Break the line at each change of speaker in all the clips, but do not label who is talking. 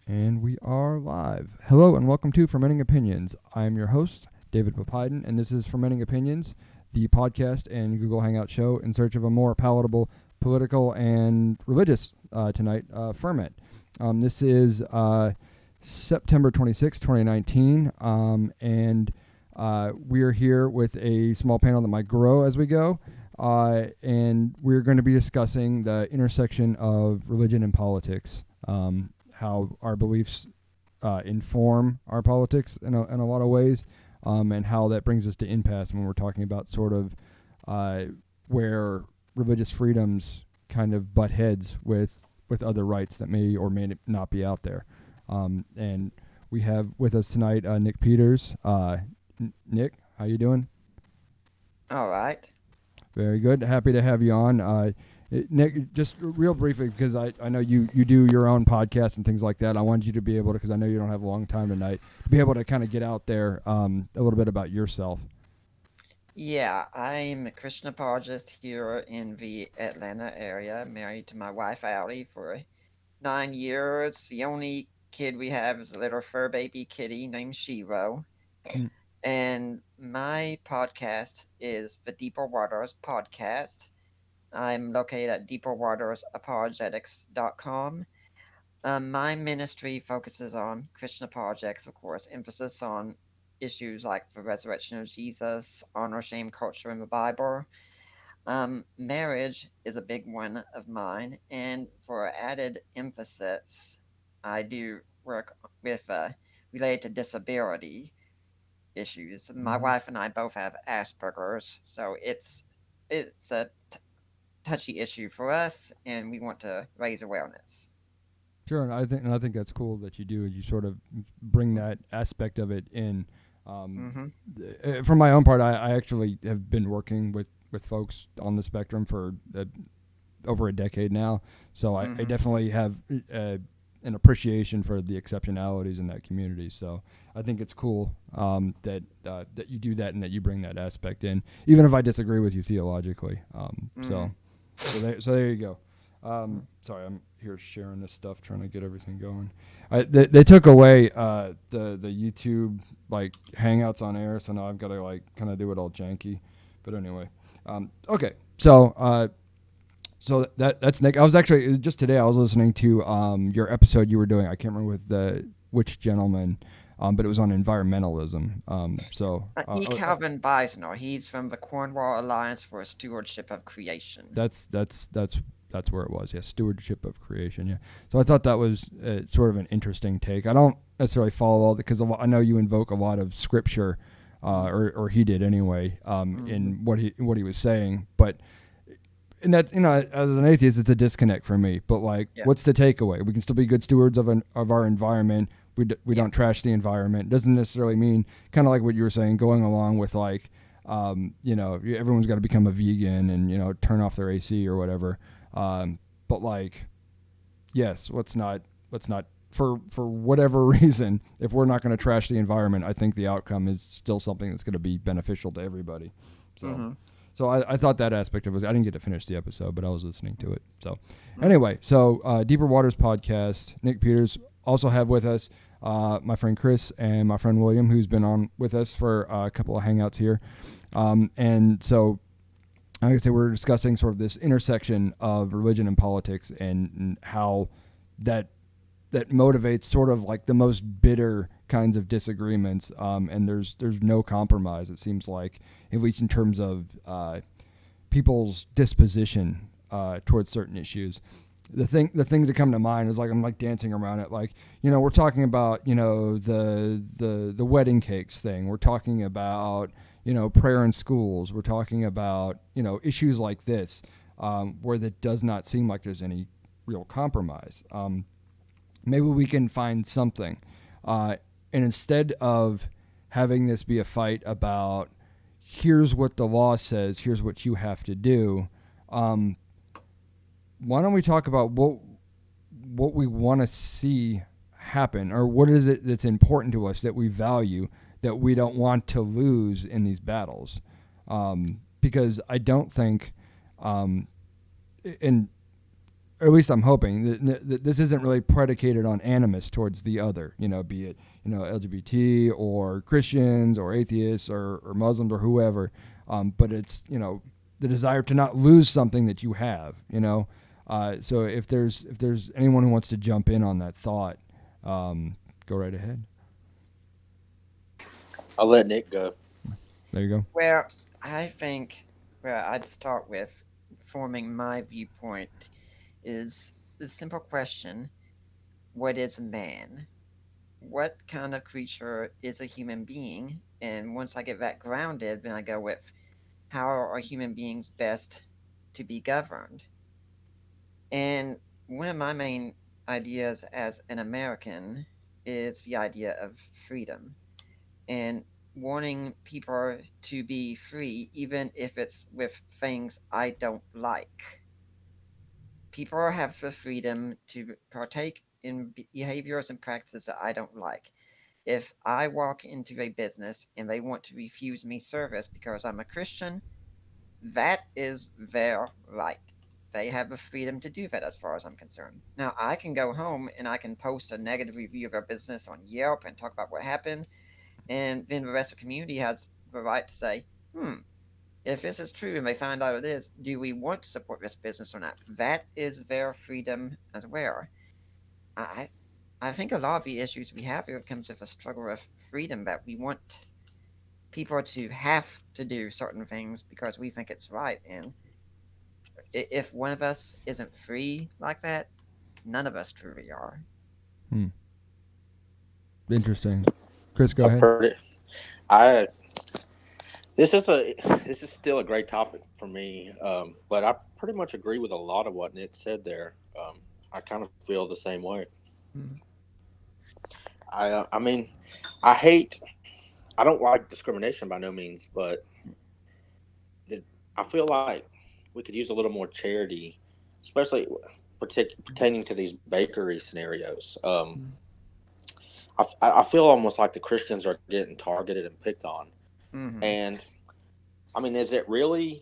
And we are live. Hello and welcome to Fermenting Opinions. I'm your host, David Papiden, and this is Fermenting Opinions, the podcast and Google Hangout show in search of a more palatable political and religious tonight ferment. This is September 26, 2019, and we're here with a small panel that might grow as we go. And we're going to be discussing the intersection of religion and politics. How our beliefs inform our politics in a lot of ways, and how that brings us to impasse when we're talking about sort of where religious freedoms kind of butt heads with other rights that may or may not be out there. And we have with us tonight Nick Peters. Nick, how you doing?
All right.
Very good. Happy to have you on. Nick, just real briefly, because I know you do your own podcast and things like that. I wanted you to be able to, because I know you don't have a long time tonight, to be able to kind of get out there a little bit about yourself.
Yeah, I'm a Christian apologist here in the Atlanta area, married to my wife Allie for 9 years. The only kid we have is a little fur baby kitty named Shiro.
Mm.
And my podcast is the Deeper Waters Podcast. I'm located at deeperwatersapologetics.com. My ministry focuses on Christian apologetics, of course, emphasis on issues like the resurrection of Jesus, honor shame culture in the Bible. Marriage is a big one of mine, and for added emphasis, I do work with related to disability issues. My
Mm-hmm.
wife and I both have Asperger's, so it's a touchy issue for us, and we want to raise awareness.
Sure, and I think that's cool that you do. You sort of bring that aspect of it in. Um,
Mm-hmm.
from my own part, I actually have been working with folks on the spectrum for over a decade now. So I
Mm-hmm.
definitely have an appreciation for the exceptionalities in that community. So I think it's cool that you do that and that you bring that aspect in, even if I disagree with you theologically.
Mm-hmm.
So there you go. Sorry, I'm here sharing this stuff, trying to get everything going. They took away the YouTube like Hangouts on air, so now I've got to like kind of do it all janky. But anyway, okay. So that's Nick. I was actually just today. I was listening to your episode you were doing. I can't remember with which gentleman, but it was on environmentalism.
E. Calvin Beisner, he's from the Cornwall Alliance for Stewardship of Creation.
that's where it was. Yeah, stewardship of creation. Yeah. So I thought that was sort of an interesting take. I don't necessarily follow all because I know you invoke a lot of scripture, or he did anyway,
Mm-hmm.
in what he was saying, but. And that, as an atheist, it's a disconnect for me. But like,
Yeah,
what's the takeaway? We can still be good stewards of our environment. We
yeah,
don't trash the environment. Doesn't necessarily mean kind of like what you were saying, going along with like, everyone's got to become a vegan and turn off their AC or whatever. But like, yes, let's not for whatever reason, if we're not going to trash the environment, I think the outcome is still something that's going to be beneficial to everybody. So.
mm-hmm.
So I thought that aspect of it. I didn't get to finish the episode, but I was listening to it. So
Mm-hmm.
anyway, Deeper Waters podcast. Nick Peters also have with us my friend Chris and my friend William, who's been on with us for a couple of hangouts here. And so, like I say, we're discussing sort of this intersection of religion and politics and how that motivates sort of like the most bitter kinds of disagreements, and there's no compromise. It seems like, at least in terms of people's disposition towards certain issues. The things that come to mind is like I'm like dancing around it. Like we're talking about the wedding cakes thing. We're talking about prayer in schools. We're talking about issues like this, where that does not seem like there's any real compromise. Maybe we can find something. And instead of having this be a fight about here's what the law says, here's what you have to do, um, why don't we talk about what we want to see happen, or what is it that's important to us that we value that we don't want to lose in these battles? Because I don't think, and or at least I'm hoping that this isn't really predicated on animus towards the other, be it, LGBT or Christians or atheists or Muslims or whoever. But it's, the desire to not lose something that you have, so if there's anyone who wants to jump in on that thought, go right ahead.
I'll let Nick go.
There you go.
Well, I think where I'd start with forming my viewpoint is the simple question: what is man? What kind of creature is a human being? And once I get that grounded, then I go with how are human beings best to be governed? And one of my main ideas as an American is the idea of freedom and wanting people to be free, even if it's with things I don't like. People have the freedom to partake in behaviors and practices that I don't like. If I walk into a business and they want to refuse me service because I'm a Christian, that is their right. They have the freedom to do that as far as I'm concerned. Now, I can go home and I can post a negative review of our business on Yelp and talk about what happened, and then the rest of the community has the right to say, if this is true and they find out it is, do we want to support this business or not? That is their freedom as well. I, I think a lot of the issues we have here comes with a struggle of freedom that we want people to have to do certain things because we think it's right. And if one of us isn't free like that, none of us truly are.
Hmm. Interesting. Chris, go
I'm
ahead.
pretty. I this is a this is still a great topic for me, but I pretty much agree with a lot of what Nick said there. I kind of feel the same way.
Mm.
I mean, I hate. I don't like discrimination by no means, but the, I feel like we could use a little more charity, especially pertaining to these bakery scenarios.
Mm.
I feel almost like the Christians are getting targeted and picked on.
Mm-hmm.
And I mean, is it really?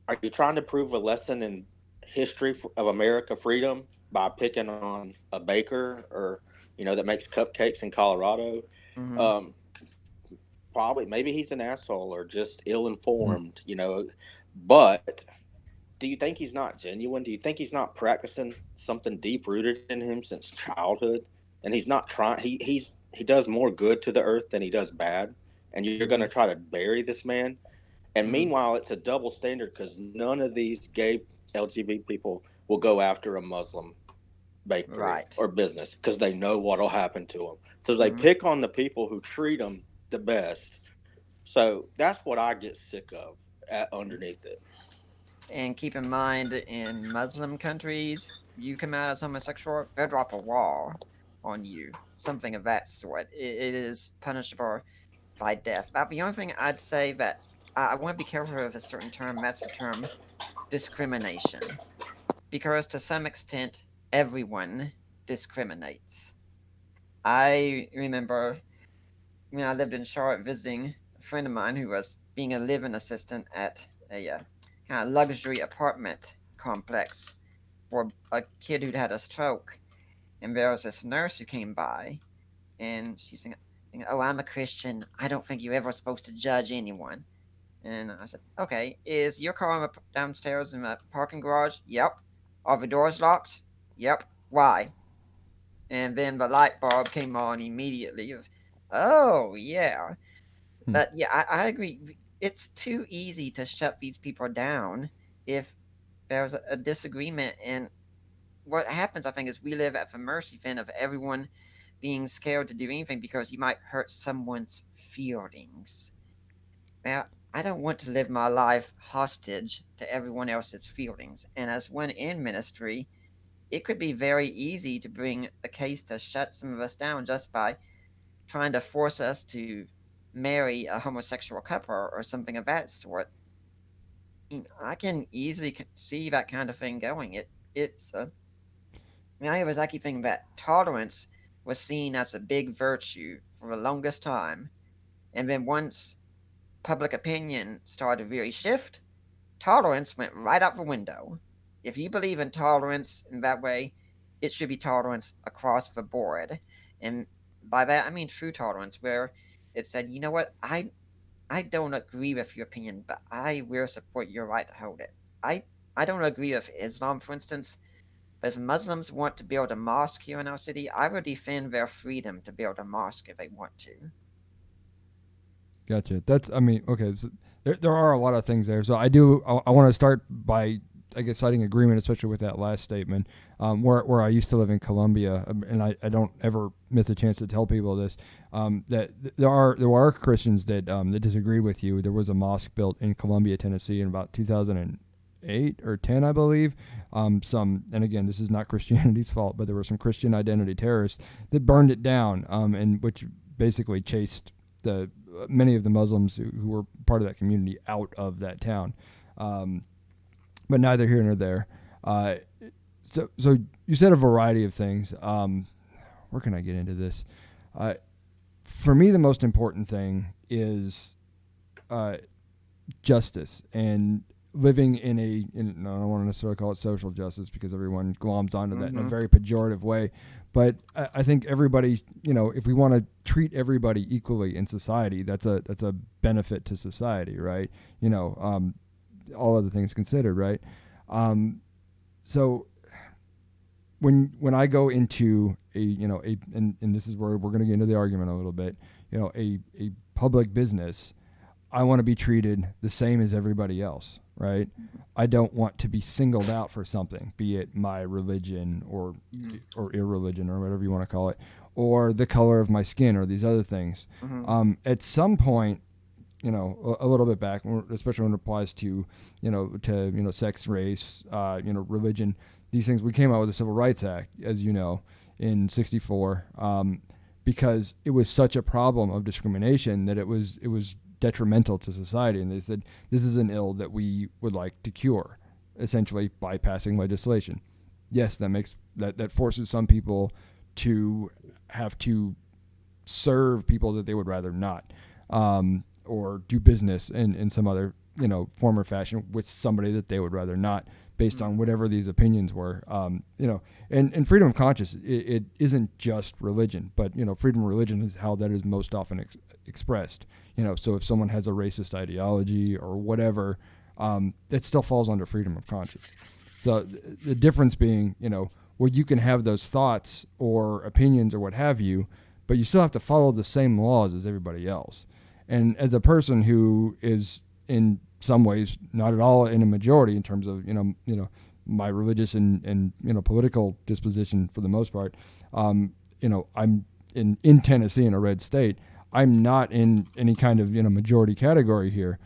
Are you trying to prove a lesson in history of America freedom by picking on a baker or that makes cupcakes in Colorado?
Mm-hmm.
Um, Probably, maybe he's an asshole or just ill
Hmm.
informed. But do you think he's not genuine? Do you think he's not practicing something deep rooted in him since childhood? And he's not trying. He does more good to the earth than he does bad. And you're going to
Mm-hmm.
try to bury this man. And
Mm-hmm.
meanwhile, it's a double standard because none of these gay LGBT people will go after a Muslim bakery
Right.
or business because they know what'll happen to them. So they
Mm-hmm.
pick on the people who treat them the best. So that's what I get sick of underneath it.
And keep in mind, in Muslim countries, you come out as homosexual, they'll drop a wall on you. Something of that sort. It is punishable by death. Now, the only thing I'd say that I want to be careful of a certain term, that's the term discrimination. Because to some extent, everyone discriminates. I remember when I lived in Charlotte visiting a friend of mine who was being a living assistant at a kind of luxury apartment complex for a kid who'd had a stroke. And there was this nurse who came by, and she's saying, "Oh, I'm a Christian. I don't think you're ever supposed to judge anyone." And I said, "Okay, is your car downstairs in the parking garage?" "Yep." "Are the doors locked?" "Yep." "Why?" And then the light bulb came on immediately. Oh, yeah.
Hmm.
But yeah, I agree. It's too easy to shut these people down if there's a disagreement. And what happens, I think, is we live at the mercy then of everyone being scared to do anything because you might hurt someone's feelings. Now, I don't want to live my life hostage to everyone else's feelings. And as one in ministry, it could be very easy to bring a case to shut some of us down just by trying to force us to marry a homosexual couple or something of that sort. I can easily see that kind of thing going. It's I was actually thinking that tolerance was seen as a big virtue for the longest time, and then once public opinion started to really shift, tolerance went right out the window. if you believe in tolerance in that way, it should be tolerance across the board. And by that I mean true tolerance, where it said, you know what, I don't agree with your opinion, but I will support your right to hold it. I don't agree with Islam, for instance, but if Muslims want to build a mosque here in our city, I will defend their freedom to build a mosque if they want to.
Gotcha. That's, I mean, okay. So there are a lot of things there. So I want to start by, I guess, citing agreement, especially with that last statement, where I used to live in Colombia, and I don't ever miss a chance to tell people this, that there are Christians that disagree with you. There was a mosque built in Columbia, Tennessee in about 2008 or 10, I believe. And again, this is not Christianity's fault, but there were some Christian identity terrorists that burned it down, and which basically chased the many of the Muslims who were part of that community out of that town. But neither here nor there. So you said a variety of things. Where can I get into this? For me, the most important thing is justice and living I don't want to necessarily call it social justice because everyone gloms onto that in a very pejorative way. But I think everybody, if we want to treat everybody equally in society, that's a benefit to society, right? All other things considered, right? So when I go into and this is where we're going to get into the argument a little bit, a public business, I want to be treated the same as everybody else, right? I don't want to be singled out for something, be it my religion or irreligion or whatever you want to call it, or the color of my skin or these other things. At some point, a little bit back, especially when it applies to, sex, race, religion, these things, we came out with the Civil Rights Act, as you know, in '64, because it was such a problem of discrimination that it was detrimental to society, and they said this is an ill that we would like to cure, essentially by passing legislation. Yes, that forces some people to have to serve people that they would rather not, or do business in some other form or fashion with somebody that they would rather not, based on whatever these opinions were. And freedom of conscience, it isn't just religion, but freedom of religion is how that is most often expressed. So if someone has a racist ideology or whatever, it still falls under freedom of conscience. So the difference being, well, you can have those thoughts or opinions or what have you, but you still have to follow the same laws as everybody else. And as a person who is in some ways not at all in a majority in terms of my religious and political disposition for the most part, I'm in Tennessee, in a red state. I'm not in any kind of majority category here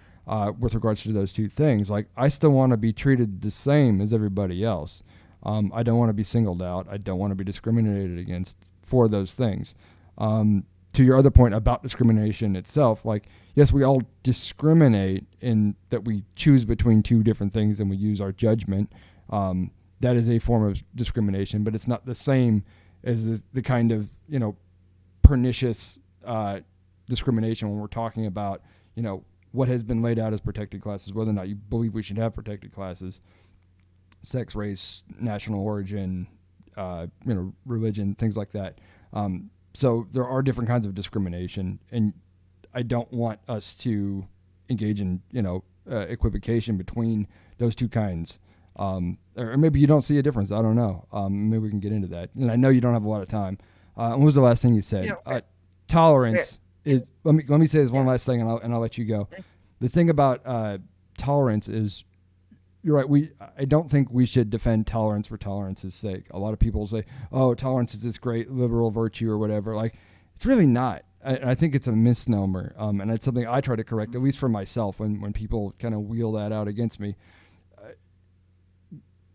with regards to those two things. Like, I still want to be treated the same as everybody else. I don't want to be singled out. I don't want to be discriminated against for those things. To your other point about discrimination itself, like, yes, we all discriminate in that we choose between two different things and we use our judgment. That is a form of discrimination, but it's not the same as the kind of pernicious discrimination when we're talking about what has been laid out as protected classes, whether or not you believe we should have protected classes, sex, race, national origin, religion, things like that. So there are different kinds of discrimination, and I don't want us to engage in equivocation between those two kinds. Or maybe you don't see a difference. I don't know. Maybe we can get into that. And I know you don't have a lot of time. What was the last thing you said? Tolerance is. Let me say this one last thing, and I'll let you go. The thing about tolerance is, you're right. I don't think we should defend tolerance for tolerance's sake. A lot of people say, "Oh, tolerance is this great liberal virtue or whatever." Like, it's really not. I think it's a misnomer, and it's something I try to correct, at least for myself, when people kind of wheel that out against me.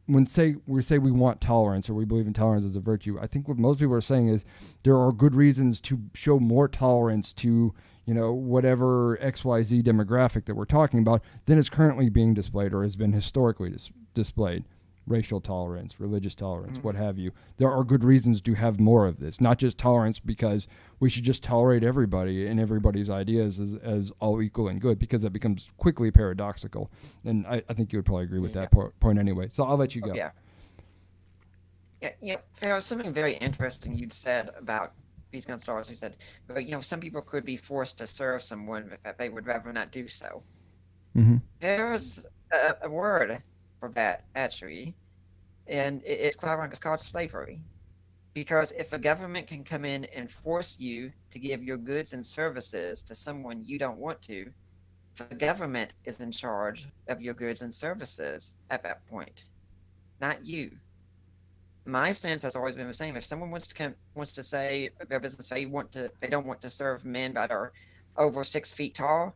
When we say we want tolerance or we believe in tolerance as a virtue, I think what most people are saying is there are good reasons to show more tolerance to whatever XYZ demographic that we're talking about than is currently being displayed or has been historically displayed. racial tolerance, religious tolerance,
Mhm.
what have you. There are good reasons to have more of this, not just tolerance because we should just tolerate everybody and everybody's ideas as all equal and good, because that becomes quickly paradoxical. And I think you would probably agree with
Yeah.
that point anyway. So I'll let you
Oh,
go.
yeah. Yeah. There was something very interesting you'd said about these gun stores. You said, well, some people could be forced to serve someone if they would rather not do so.
Mm-hmm.
There's a word for that, actually, and it's quite ironic. It's called slavery. Because if a government can come in and force you to give your goods and services to someone you don't want to, the government is in charge of your goods and services at that point, not you. My stance has always been the same. If someone wants to say their business they don't want to serve men that are over 6 feet tall,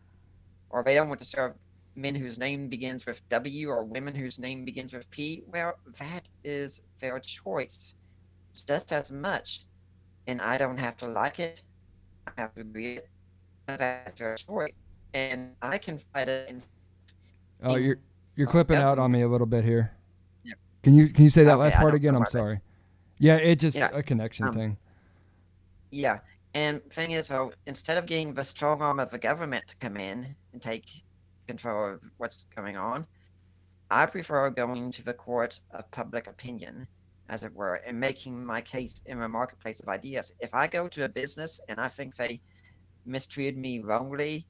or they don't want to serve men whose name begins with W or women whose name begins with P, well, that is their choice just as much. And I don't have to like it. I have to agree with it. That's their choice. And I can fight it
Oh,
in
you're clipping out on me
government.
a little bit here.
Yeah.
Can you say that
Okay,
last
I
part
don't
again?
know
I'm
what.
sorry. Yeah, it just
Yeah.
a connection
Um.
thing.
Yeah. And thing is, though, instead of getting the strong arm of the government to come in and take control of what's going on, I prefer going to the court of public opinion, as it were, and making my case in the marketplace of ideas. If I go to a business and I think they mistreated me wrongly,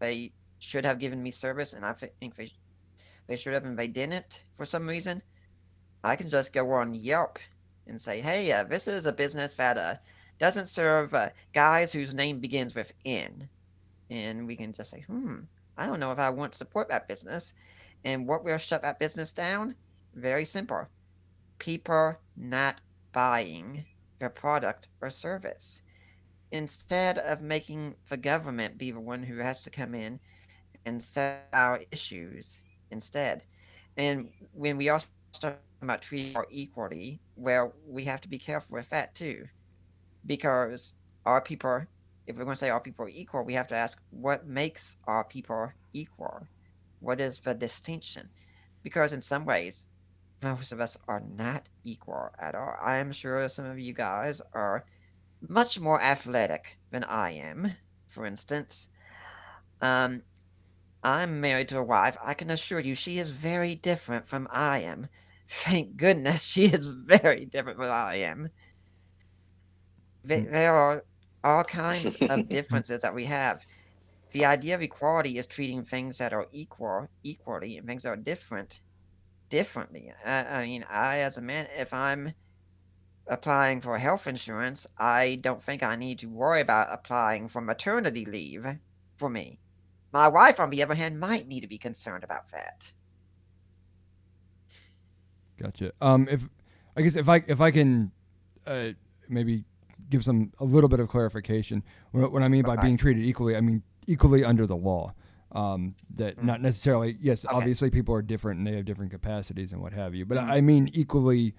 they should have given me service, and I think they should have, and they didn't for some reason, I can just go on Yelp and say, hey, this is a business that doesn't serve guys whose name begins with N. And we can just say, I don't know if I want to support that business. And what will shut that business down? Very simple. People not buying their product or service. Instead of making the government be the one who has to come in and set out issues instead. And when we also talk about treating people equally, well, we have to be careful with that too, because our people, if we're going to say all people are equal, we have to ask what makes our people equal. What is the distinction? Because in some ways, most of us are not equal at all. I am sure some of you guys are much more athletic than I am, for instance. Um, I'm married to a wife. I can assure you she is very different from I am. Thank goodness she is very different from I am.
Mm.
There are all kinds of differences that we have. The idea of equality is treating things that are equal equally and things that are different differently. I mean, as a man, if I'm applying for health insurance, I don't think I need to worry about applying for maternity leave for me. My wife, on the other hand, might need to be concerned about that.
Gotcha. If I guess if I can uh, maybe give a little bit of clarification. What I mean by
Right.
being treated equally, I mean equally under the law. That
Mm.
not necessarily. Yes,
Okay.
obviously people are different and they have different capacities and what have you. But
Mm.
I mean equally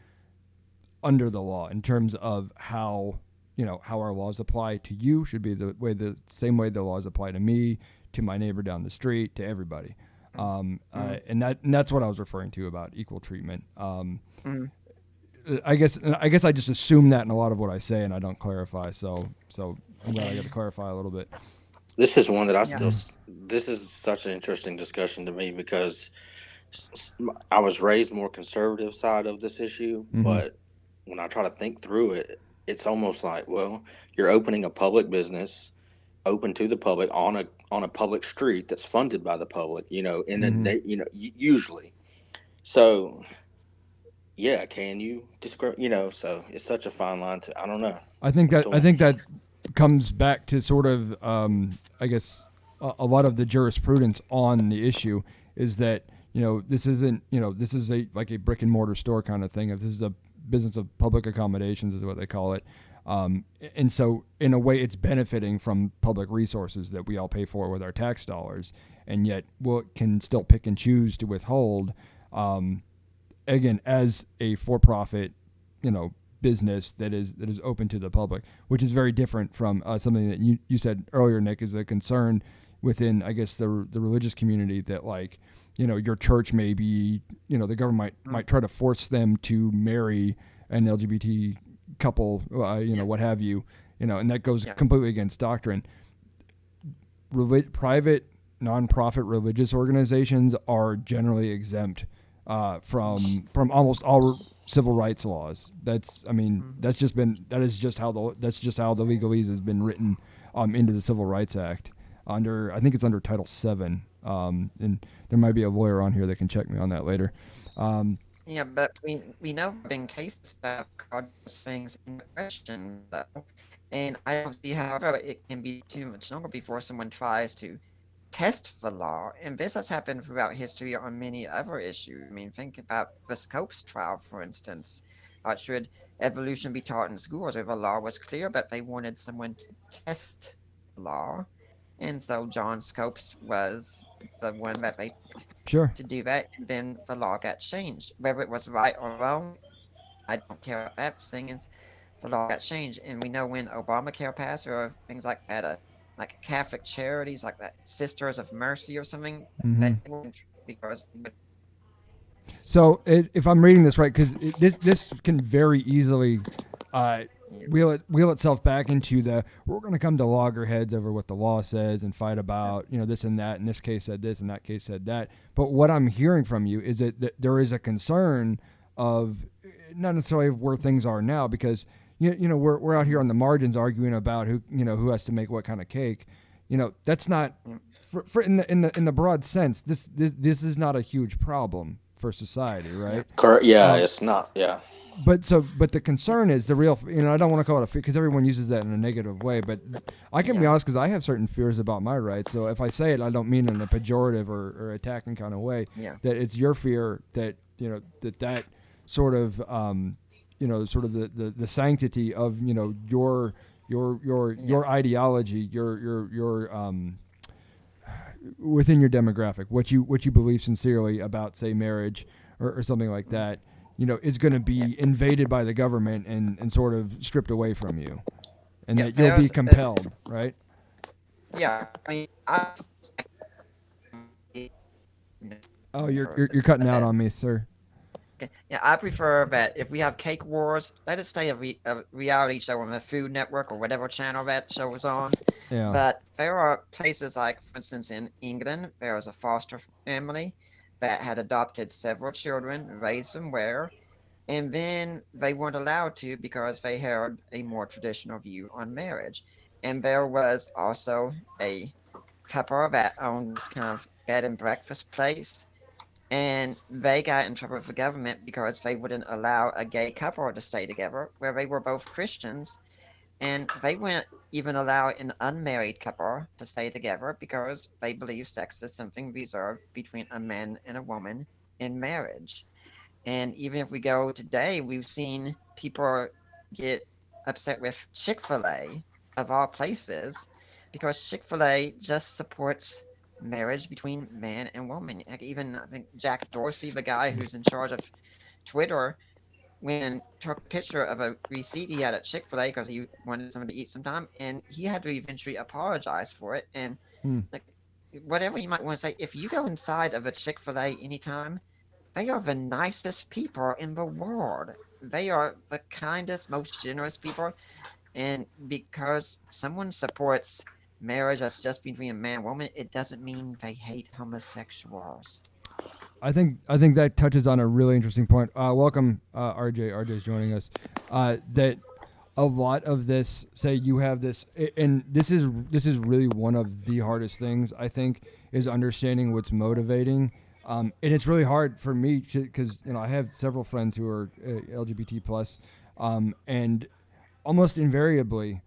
under the law in terms of how how our laws apply to you should be the same way the laws apply to me, to my neighbor down the street, to everybody.
Mm. Mm.
And that's what I was referring to about equal treatment.
Mm.
I guess I just assume that in a lot of what I say, and I don't clarify. So I'm glad I got to clarify a little bit.
This is one that I
Yeah.
still. This is such an interesting discussion to me because I was raised more conservative side of this issue,
Mm-hmm.
but when I try to think through it, it's almost like, well, you're opening a public business open to the public on a public street that's funded by the public, in
Mm-hmm.
a usually. So, yeah, can you describe, so it's such a fine line to I don't know. I'm
I
torn.
think that comes back to sort of I guess a lot of the jurisprudence on the issue is that this isn't this is a like a brick and mortar store kind of thing. If this is a business of public accommodations is what they call it. And so in a way it's benefiting from public resources that we all pay for with our tax dollars, and yet we can still pick and choose to withhold, again, as a for-profit business that is open to the public, which is very different from something that you said earlier, Nick, is a concern within, I guess, the religious community that, like, your church may be, the government might try to force them to marry an LGBT couple, what have you, and that goes completely against doctrine. Private nonprofit religious organizations are generally exempt from almost all civil rights laws. That is just how the legalese has been written into the Civil Rights Act. I think it's under Title VII, and there might be a lawyer on here that can check me on that later.
Yeah, but we know there have been cases that called those things in question, though, and I don't see how it can be too much longer before someone tries to test the law. And this has happened throughout history on many other issues. I mean, think about the Scopes trial, for instance. Should evolution be taught in schools? Where the law was clear, but they wanted someone to test the law, and so John Scopes was the one that they picked
Sure.
to do that, and then the law got changed. Whether it was right or wrong, I don't care about that thing. Is the law got changed, and we know when Obamacare passed or things like that, like Catholic charities like that, Sisters of Mercy or something, they went because.
So if I'm reading this right, because this can very easily wheel itself back into we're going to come to loggerheads over what the law says and fight about this and that, and this case said this and that case said that. But what I'm hearing from you is that there is a concern of not necessarily of where things are now, because we're out here on the margins arguing about who has to make what kind of cake. That's not for in the broad sense. This is not a huge problem for society, right?
Correct. Yeah, it's not. Yeah.
But the concern is the real. I don't want to call it a fear because everyone uses that in a negative way. But I can be honest, because I have certain fears about my rights. So if I say it, I don't mean it in a pejorative or attacking kind of way.
Yeah.
That it's your fear that that sort of sort of the sanctity of your ideology, your within your demographic, what you believe sincerely about, say, marriage or something like that, is going to be invaded by the government and sort of stripped away from you, and that you'll be compelled, right?
Yeah, I mean,
Oh, you're cutting out on me, sir.
Okay. Yeah, I prefer that if we have cake wars, let it stay a reality show on the Food Network or whatever channel that show is on.
Yeah.
But there are places like, for instance, in England, there was a foster family that had adopted several children, raised them there, and then they weren't allowed to because they held a more traditional view on marriage. And there was also a couple that owned this kind of bed and breakfast place, and they got in trouble with the government because they wouldn't allow a gay couple to stay together where they were both Christians, and they wouldn't even allow an unmarried couple to stay together because they believe sex is something reserved between a man and a woman in marriage. And even if we go today, we've seen people get upset with Chick-fil-A, of all places, because Chick-fil-A just supports marriage between man and woman. Heck, even I think Jack Dorsey, the guy who's in charge of Twitter, when took a picture of a receipt he had at Chick-fil-A because he wanted someone to eat sometime, and he had to eventually apologize for it. And like, whatever you might want to say, if you go inside of a Chick-fil-A anytime, they are the nicest people in the world. They are the kindest, most generous people. And because someone supports marriage that's just between a man and woman, it doesn't mean they hate homosexuals.
I think that touches on a really interesting point. Welcome, RJ. RJ's joining us. That a lot of this, say you have this, and this is really one of the hardest things, I think, is understanding what's motivating. And it's really hard for me because I have several friends who are LGBT plus, and almost invariably,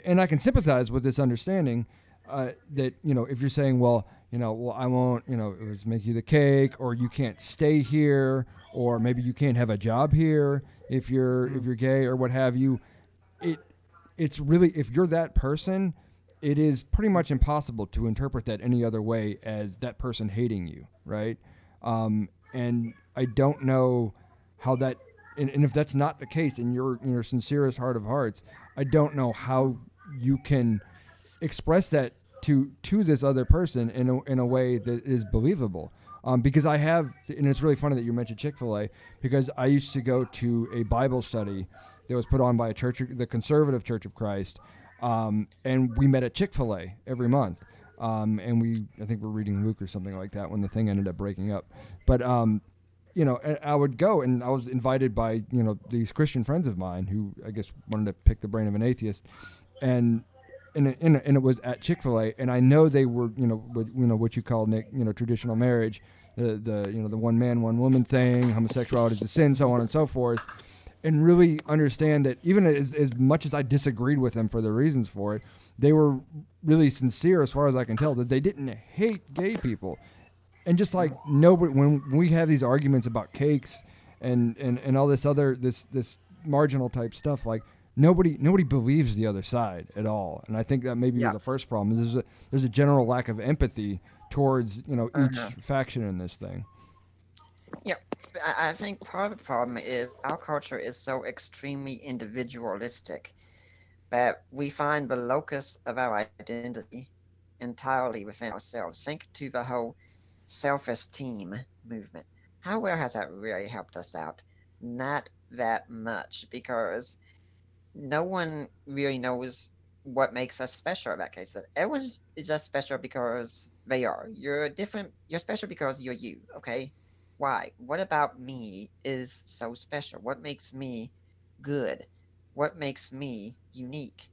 and I can sympathize with this understanding that if you're saying, well, I won't, it was make you the cake, or you can't stay here, or maybe you can't have a job here if you're gay or what have you. It's really, if you're that person, it is pretty much impossible to interpret that any other way as that person hating you, right? And I don't know how that, and if that's not the case in your sincerest heart of hearts, I don't know how you can express that to this other person in a way that is believable. Because I have, and it's really funny that you mentioned Chick-fil-A, because I used to go to a Bible study that was put on by a church, the Conservative Church of Christ, and we met at Chick-fil-A every month. And I think we're reading Luke or something like that when the thing ended up breaking up. But I would go, and I was invited by these Christian friends of mine who I guess wanted to pick the brain of an atheist, and it was at Chick-fil-A, and I know they were what you call, Nick, traditional marriage, the one man one woman thing, homosexuality is a sin, so on and so forth, and really understand that even as much as I disagreed with them for the reasons for it, they were really sincere, as far as I can tell, that they didn't hate gay people. And just like nobody, when we have these arguments about cakes and all this other this marginal type stuff, like nobody believes the other side at all. And I think that maybe the first problem is there's a general lack of empathy towards each faction in this thing.
Yeah, I think part of the problem is our culture is so extremely individualistic that we find the locus of our identity entirely within ourselves. Think to the whole self-esteem movement. How well has that really helped us out? Not that much, because no one really knows what makes us special in that case. Everyone is just special because they are. You're different. You're special because you're you, okay? Why? What about me is so special? What makes me good? What makes me unique?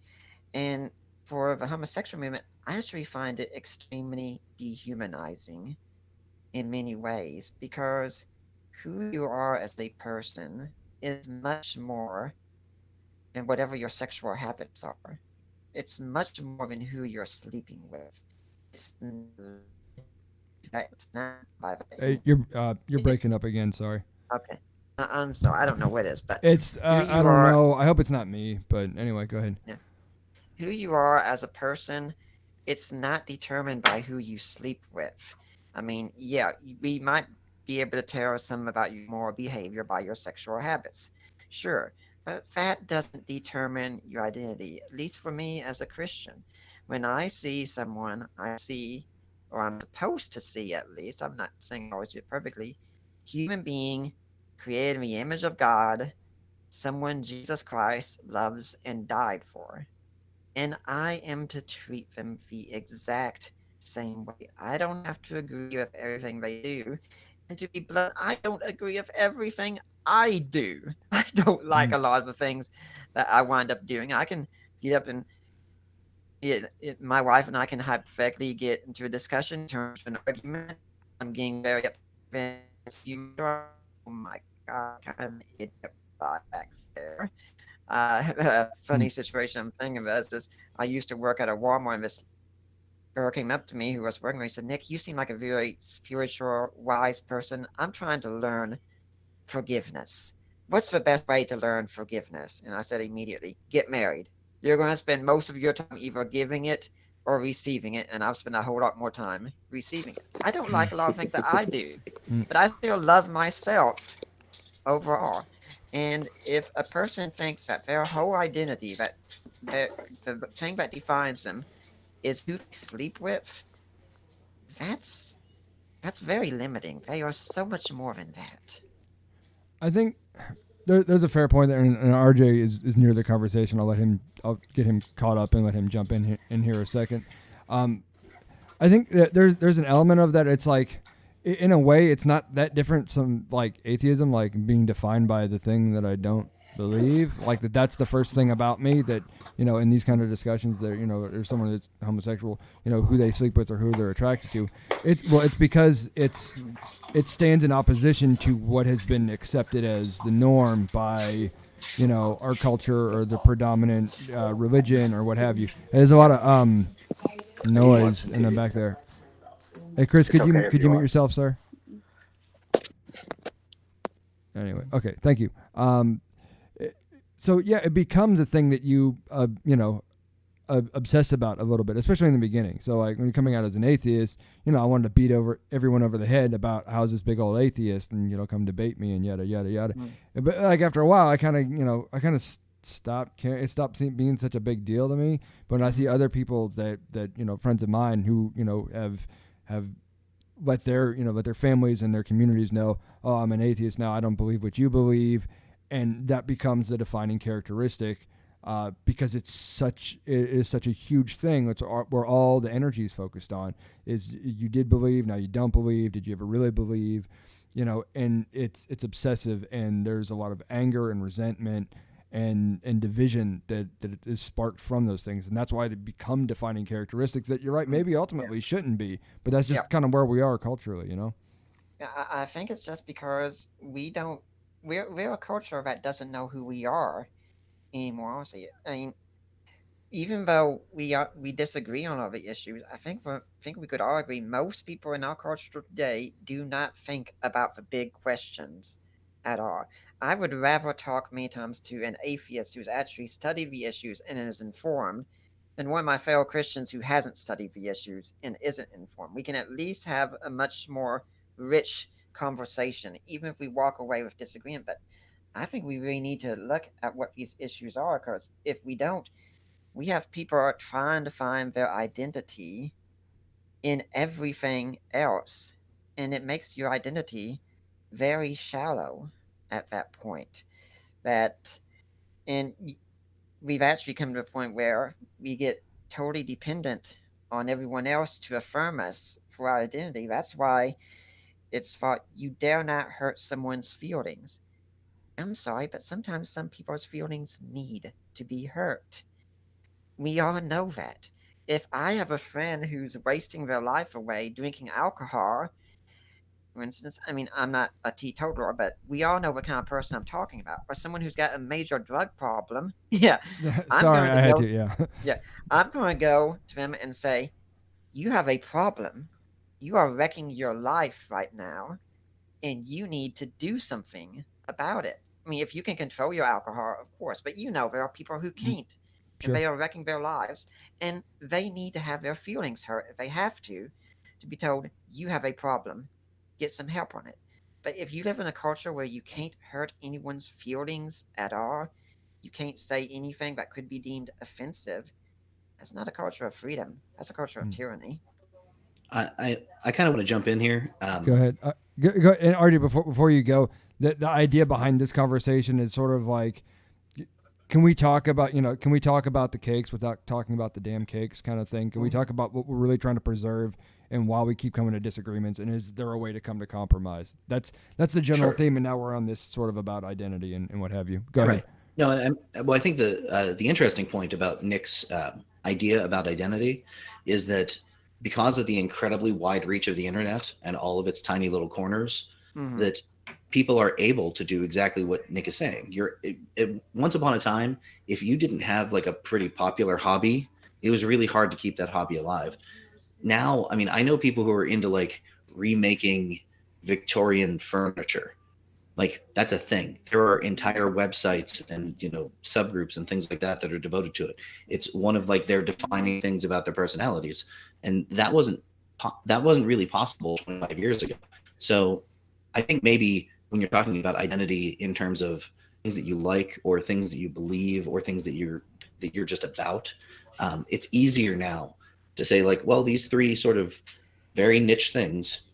And for the homosexual movement, I actually find it extremely dehumanizing in many ways, because who you are as a person is much more than whatever your sexual habits are. It's much more than who you're sleeping with. It's not by the
Hey, you're breaking up again. Sorry.
Okay. I'm sorry. I don't know what it is, but
It's I don't know. I hope it's not me. But anyway, go ahead.
Yeah. Who you are as a person, it's not determined by who you sleep with. I mean, yeah, we might be able to tell some about your moral behavior by your sexual habits. Sure, but that doesn't determine your identity, at least for me as a Christian. When I see someone, I see, or I'm supposed to see at least, I'm not saying I always do it perfectly, human being created in the image of God, someone Jesus Christ loves and died for. And I am to treat them the exact same way. I don't have to agree with everything they do. And to be blunt, I don't agree with everything I do. I don't like a lot of the things that I wind up doing. I can get up and my wife and I can hypothetically get into a discussion, turn to an argument. I'm getting very upset. Oh my God, kind of idiot back there. A funny situation I'm thinking of is I used to work at a Walmart, and this girl came up to me who was working with me. She said, Nick, you seem like a very spiritual, wise person. I'm trying to learn forgiveness. What's the best way to learn forgiveness? And I said immediately, get married. You're going to spend most of your time either giving it or receiving it, and I've spent a whole lot more time receiving it. I don't like a lot of things that I do, but I still love myself overall. And if a person thinks that their whole identity, that the thing that defines them, is who they sleep with, that's very limiting. They are so much more than that.
I think there's a fair point there, and RJ is near the conversation. I'll get him caught up and let him jump in here a second. I think that there's an element of that. It's like, in a way, it's not that different from like atheism, like being defined by the thing that I don't believe. Like that's the first thing about me that, in these kind of discussions, that there's someone that's homosexual, who they sleep with or who they're attracted to. It's because it stands in opposition to what has been accepted as the norm by, our culture or the predominant religion or what have you. There's a lot of noise in the back there. Hey, Chris, could you mute yourself, sir? Anyway, okay, thank you. So yeah, it becomes a thing that you obsess about a little bit, especially in the beginning. So like when you're coming out as an atheist, I wanted to beat everyone over the head about how's this big old atheist and come debate me and yada yada yada. But like after a while, I kind of stopped caring. It stopped being such a big deal to me. But when I see other people that friends of mine who have let their families and their communities know, oh, I'm an atheist now. I don't believe what you believe, and that becomes the defining characteristic. Because it is such a huge thing. It's where all the energy is focused on. Is you did believe, now you don't believe. Did you ever really believe? And it's obsessive, and there's a lot of anger and resentment and division that is sparked from those things, and that's why they become defining characteristics that you're right, maybe ultimately shouldn't be, but that's
Yeah.
just kind of where we are culturally,
Yeah, I think it's just because we don't. We're a culture that doesn't know who we are anymore. Honestly, I mean, even though we disagree on all the issues, think we could all agree most people in our culture today do not think about the big questions at all. I would rather talk many times to an atheist who's actually studied the issues and is informed than one of my fellow Christians who hasn't studied the issues and isn't informed. We can at least have a much more rich conversation, even if we walk away with disagreement. But I think we really need to look at what these issues are, because if we don't, we have people trying to find their identity in everything else, and it makes your identity very shallow at that point. That and we've actually come to a point where we get totally dependent on everyone else to affirm us for our identity. That's why it's thought you dare not hurt someone's feelings. I'm sorry, but sometimes some people's feelings need to be hurt. We all know that. If I have a friend who's wasting their life away drinking alcohol, for instance, I mean, I'm not a teetotaler, but we all know what kind of person I'm talking about. Or someone who's got a major drug problem. Yeah, I'm
sorry,
going to
I had to,
go.
yeah.
Yeah, I'm going to go to them and say, "You have a problem. You are wrecking your life right now, and you need to do something about it." I mean, if you can control your alcohol, of course, but there are people who
Mm,
can't, and
sure.
they are wrecking their lives, and they need to have their feelings hurt if they have to be told, you have a problem, get some help on it. But if you live in a culture where you can't hurt anyone's feelings at all, you can't say anything that could be deemed offensive, that's not a culture of freedom. That's a culture of
Mm.
tyranny.
I kind of want to jump in here.
Go ahead. And Artie, before you go, the idea behind this conversation is sort of like, can we talk about the cakes without talking about the damn cakes kind of thing? Can we talk about what we're really trying to preserve and why we keep coming to disagreements? And is there a way to come to compromise? That's the general
Sure.
theme. And now we're on this sort of about identity and what have you. Go ahead.
Right. No, well, I think the interesting point about Nick's idea about identity is that because of the incredibly wide reach of the internet and all of its tiny little corners,
Mm-hmm.
that people are able to do exactly what Nick is saying. Once upon a time, if you didn't have like a pretty popular hobby, it was really hard to keep that hobby alive. Now, I mean, I know people who are into like remaking Victorian furniture. Like that's a thing. There are entire websites and subgroups and things like that are devoted to it. It's one of like their defining things about their personalities, and that wasn't really possible 25 years ago. So I think maybe when you're talking about identity in terms of things that you like or things that you believe or things that you're just about, it's easier now to say like, well, these three sort of very niche things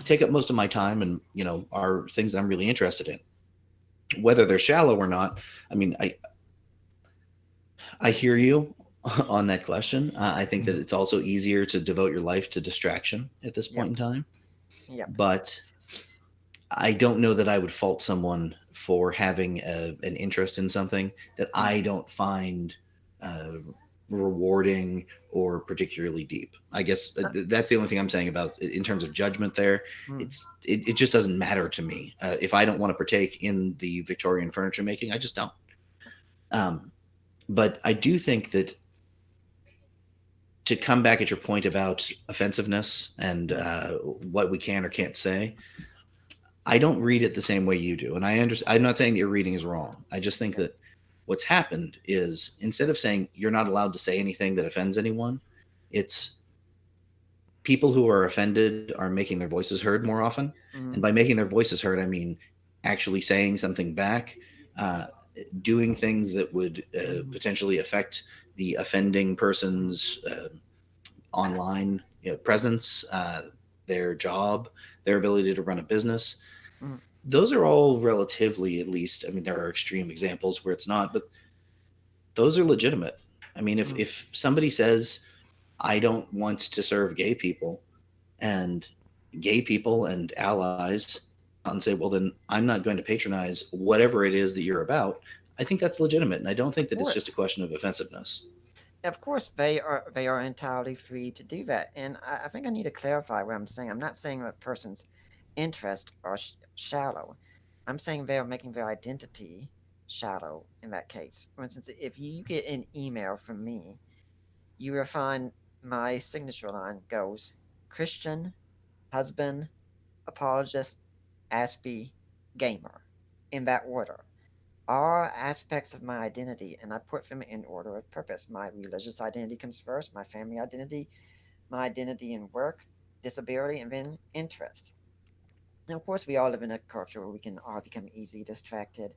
take up most of my time and are things that I'm really interested in, whether they're shallow or not. I mean, I hear you on that question. I think that it's also easier to devote your life to distraction at this point
Yep.
in time,
Yep.
but I don't know that I would fault someone for having an interest in something that I don't find uh, rewarding or particularly deep. I guess that's the only thing I'm saying about in terms of judgment there.
Mm.
It just doesn't matter to me. If I don't want to partake in the Victorian furniture making, I just don't. But I do think that to come back at your point about offensiveness and what we can or can't say, I don't read it the same way you do. And I'm not saying that your reading is wrong. I just think that what's happened is instead of saying you're not allowed to say anything that offends anyone, it's people who are offended are making their voices heard more often.
Mm-hmm.
And by making their voices heard, I mean actually saying something back. doing things that would potentially affect the offending person's online presence, their job, their ability to run a business.
Mm.
Those are all relatively, at least, I mean, there are extreme examples where it's not, but those are legitimate. I mean,
Mm.
if somebody says, I don't want to serve gay people, and gay people and allies come out and say, well, then I'm not going to patronize whatever it is that you're about, I think that's legitimate. And I don't think
Of
that it's just a
course.
question of offensiveness.
Of course, they are entirely free to do that, and I think I need to clarify what I'm saying. I'm not saying that person's interests are shallow. I'm saying they are making their identity shallow in that case. For instance, if you get an email from me, you will find my signature line goes Christian, husband, apologist, Aspie, gamer, in that order. All aspects of my identity, and I put them in order of purpose. My religious identity comes first, my family identity, my identity in work, disability, and then interest. And of course, we all live in a culture where we can all become easily distracted.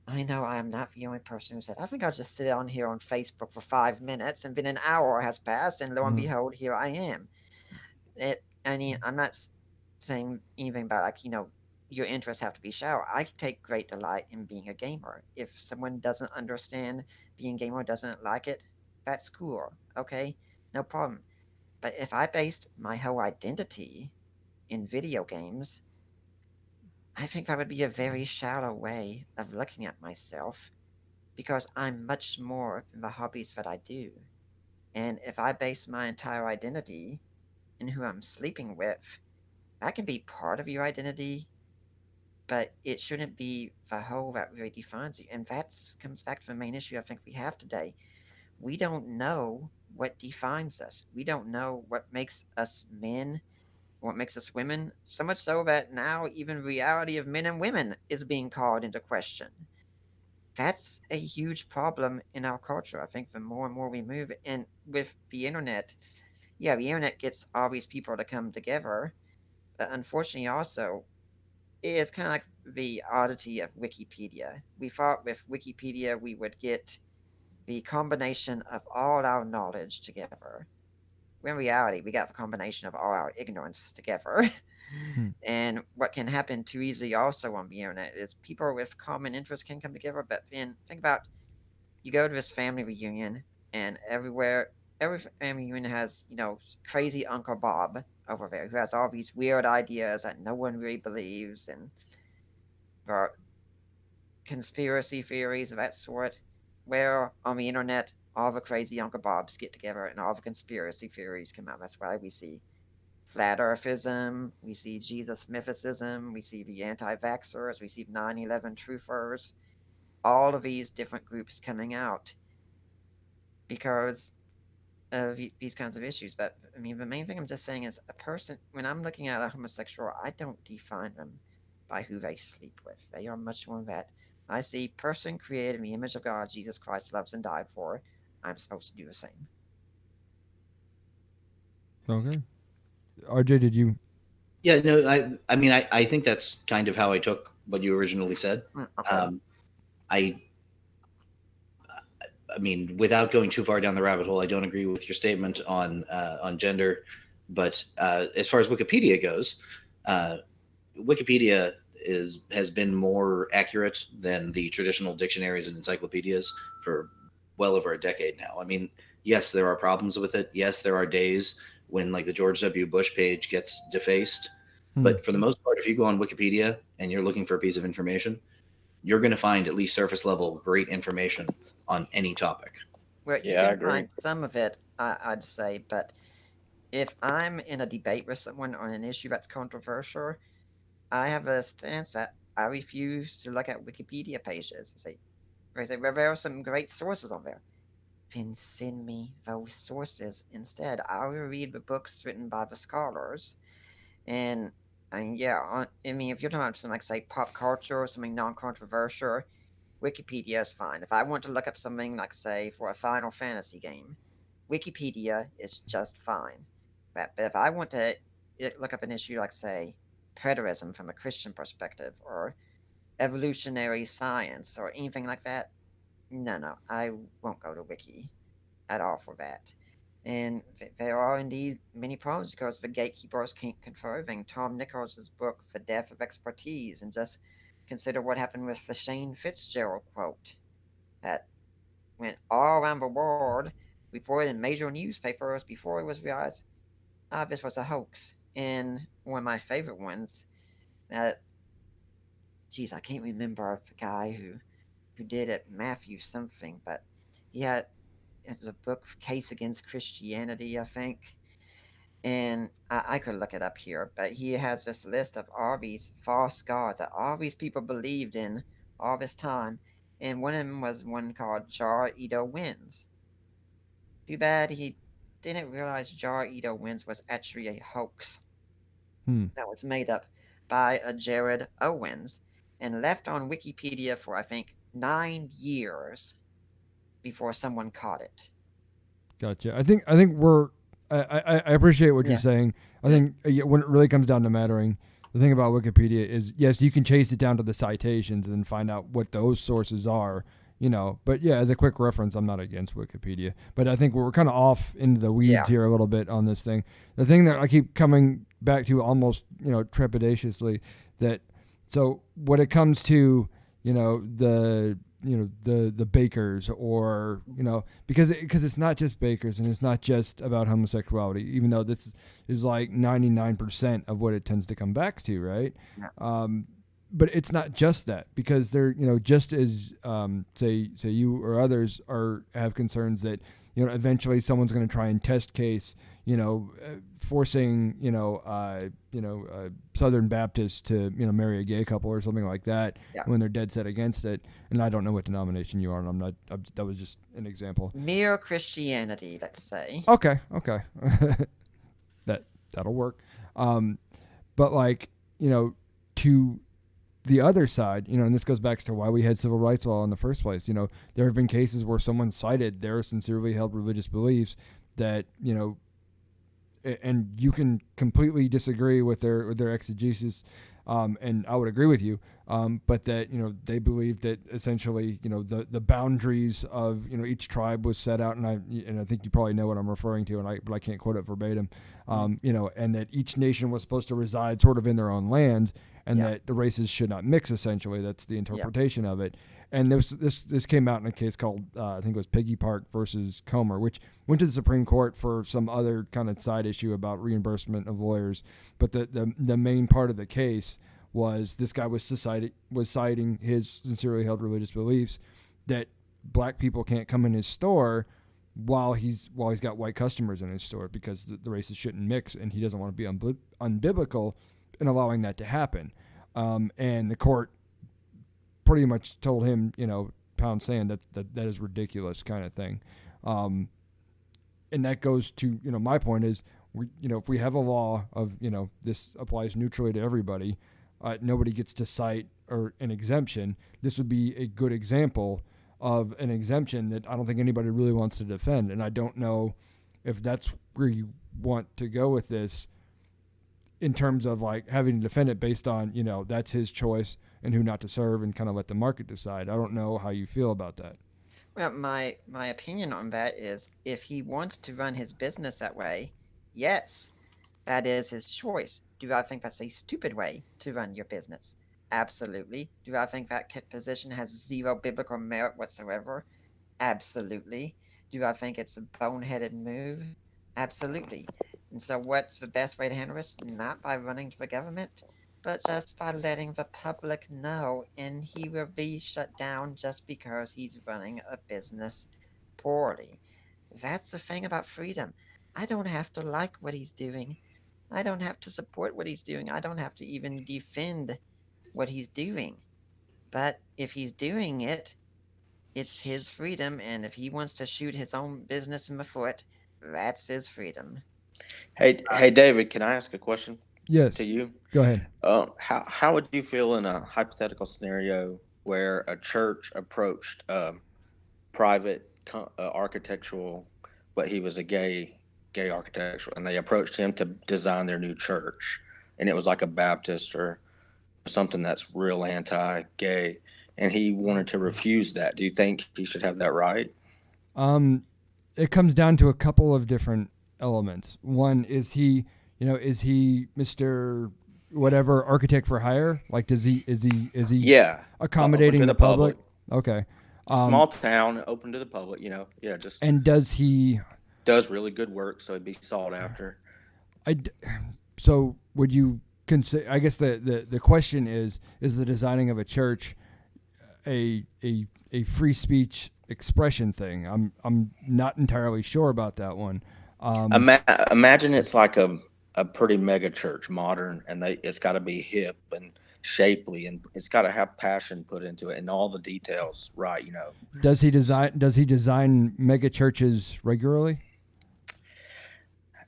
I know I am not the only person who said, I think I'll just sit on here on Facebook for 5 minutes, and then an hour has passed, and lo and
Mm.
behold, here I am. I mean, I'm not saying anything about like your interests have to be shallow. I take great delight in being a gamer. If someone doesn't understand being a gamer, doesn't like it, that's cool. Okay, no problem. But if I based my whole identity in video games, I think that would be a very shallow way of looking at myself because I'm much more than the hobbies that I do. And if I base my entire identity in who I'm sleeping with, that can be part of your identity, but it shouldn't be the whole that really defines you. And that comes back to the main issue I think we have today. We don't know what defines us. We don't know what makes us men, what makes us women. So much so that now even reality of men and women is being called into question. That's a huge problem in our culture. I think the more and more we move, and with the internet, yeah, the internet gets all these people to come together. But unfortunately, also, it's kind of like the oddity of Wikipedia. We thought with Wikipedia we would get the combination of all our knowledge together. When in reality, we got the combination of all our ignorance together.
Hmm.
And what can happen too easily also on the internet is people with common interests can come together. But then think about you go to this family reunion, and every family reunion has crazy Uncle Bob over there who has all these weird ideas that no one really believes, and there are conspiracy theories of that sort, where on the internet all the crazy Uncle Bobs get together and all the conspiracy theories come out. That's why we see flat earthism, we see Jesus mythicism, we see the anti vaxxers, we see 9/11 truthers, all of these different groups coming out because of these kinds of issues. But I mean, the main thing I'm just saying is a person, when I'm looking at a homosexual, I don't define them by who they sleep with. They are much more than that. I see person created in the image of God, Jesus Christ loves and died for. I'm supposed to do the same.
Okay. RJ, did you?
Yeah, no, I mean, I think that's kind of how I took what you originally said.
Okay.
Um, I, I mean, without going too far down the rabbit hole, I don't agree with your statement on gender. But as far as Wikipedia goes, uh, Wikipedia has been more accurate than the traditional dictionaries and encyclopedias for well over a decade now. I mean, yes, there are problems with it. Yes, there are days when like the George W. Bush page gets defaced.
Hmm.
But for the most part, if you go on Wikipedia and you're looking for a piece of information, you're going to find at least surface level great information on any topic.
Well, you
Yeah, I
can
agree.
find some of it, I'd say, but if I'm in a debate with someone on an issue that's controversial, I have a stance that I refuse to look at Wikipedia pages. Say, well, there are some great sources on there. Then send me those sources instead. I will read the books written by the scholars. And I mean, yeah, I mean, if you're talking about something like, say, pop culture or something non controversial, Wikipedia is fine. If I want to look up something like, say, for a Final Fantasy game, Wikipedia is just fine. But if I want to look up an issue like, say, preterism from a Christian perspective or evolutionary science or anything like that, no, I won't go to Wiki at all for that. And there are indeed many problems because the gatekeepers can't confirm Tom Nichols' book, The Death of Expertise, and just consider what happened with the Shane Fitzgerald quote that went all around the world, reported in major newspapers before it was realized this was a hoax. And one of my favorite ones, uh, geez, I can't remember the guy who did it, Matthew something, but he had it's a book, Case Against Christianity, I think. And I could look it up here, but he has this list of all these false gods that all these people believed in all this time. And one of them was one called Jar Ito Wins. Too bad he didn't realize Jar Ito Wins was actually a hoax
Hmm.
that was made up by a Jared Owens and left on Wikipedia for, I think, 9 years before someone caught it.
Gotcha. I think we're. I appreciate what you're
Yeah.
saying. I think when it really comes down to mattering, the thing about Wikipedia is yes, you can chase it down to the citations and find out what those sources are. But yeah, as a quick reference, I'm not against Wikipedia, but I think we're kind of off into the weeds
Yeah.
here a little bit on this thing. The thing that I keep coming back to almost trepidatiously, that so when it comes to the bakers, or because it's not just bakers, and it's not just about homosexuality, even though this is like 99% of what it tends to come back to, right?
Yeah.
But it's not just that, because they're just as say you or others have concerns that eventually someone's going to try and test case forcing Southern Baptists to marry a gay couple or something like that,
Yeah.
when they're dead set against it. And I don't know what denomination you are, and that was just an example.
Mere Christianity, let's say.
Okay. That'll work. But like to the other side, and this goes back to why we had civil rights law in the first place. There have been cases where someone cited their sincerely held religious beliefs that and you can completely disagree with their exegesis, and I would agree with you, but that they believe that essentially the boundaries of each tribe was set out, and I think you probably know what I'm referring to, but I can't quote it verbatim, and that each nation was supposed to reside sort of in their own land, and that the races should not mix. Essentially, that's the interpretation of it. And this came out in a case called I think it was Piggy Park versus Comer, which went to the Supreme Court for some other kind of side issue about reimbursement of lawyers. But the main part of the case was this guy was citing his sincerely held religious beliefs that black people can't come in his store while he's got white customers in his store, because the races shouldn't mix, and he doesn't want to be unbiblical in allowing that to happen. And the court pretty much told him, pound sand, that is ridiculous, kind of thing. And that goes to, my point is, if we have a law of, this applies neutrally to everybody, nobody gets to cite or an exemption. This would be a good example of an exemption that I don't think anybody really wants to defend. And I don't know if that's where you want to go with this, in terms of like having to defend it based on, that's his choice and who not to serve, and kind of let the market decide. I don't know how you feel about that.
Well, my opinion on that is, if he wants to run his business that way, yes, that is his choice. Do I think that's a stupid way to run your business? Absolutely. Do I think that position has zero biblical merit whatsoever? Absolutely. Do I think it's a boneheaded move? Absolutely. And so, what's the best way to handle this? Not by running to the government, but just by letting the public know, and he will be shut down just because he's running a business poorly. That's the thing about freedom. I don't have to like what he's doing. I don't have to support what he's doing. I don't have to even defend what he's doing. But if he's doing it, it's his freedom, and if he wants to shoot his own business in the foot, that's his freedom.
Hey, David, can I ask a question
Yes.
to you?
Go ahead.
How would you feel in a hypothetical scenario where a church approached private architectural, but he was a gay architectural, and they approached him to design their new church, and it was like a Baptist or something that's real anti-gay, and he wanted to refuse that. Do you think he should have that right?
It comes down to a couple of different elements. One, is he Mr. whatever architect for hire? Like, is he
Yeah, open
accommodating
to
the
the
public?
public.
Okay.
Small town, open to the public. Yeah, just
And does he?
does really good work, so he'd be sought after.
I. So would you consider? I guess the question is the designing of a church a free speech expression thing? I'm not entirely sure about that one.
Imagine it's like a pretty mega church, modern, and it's got to be hip and shapely, and it's got to have passion put into it and all the details right.
Does he design mega churches regularly?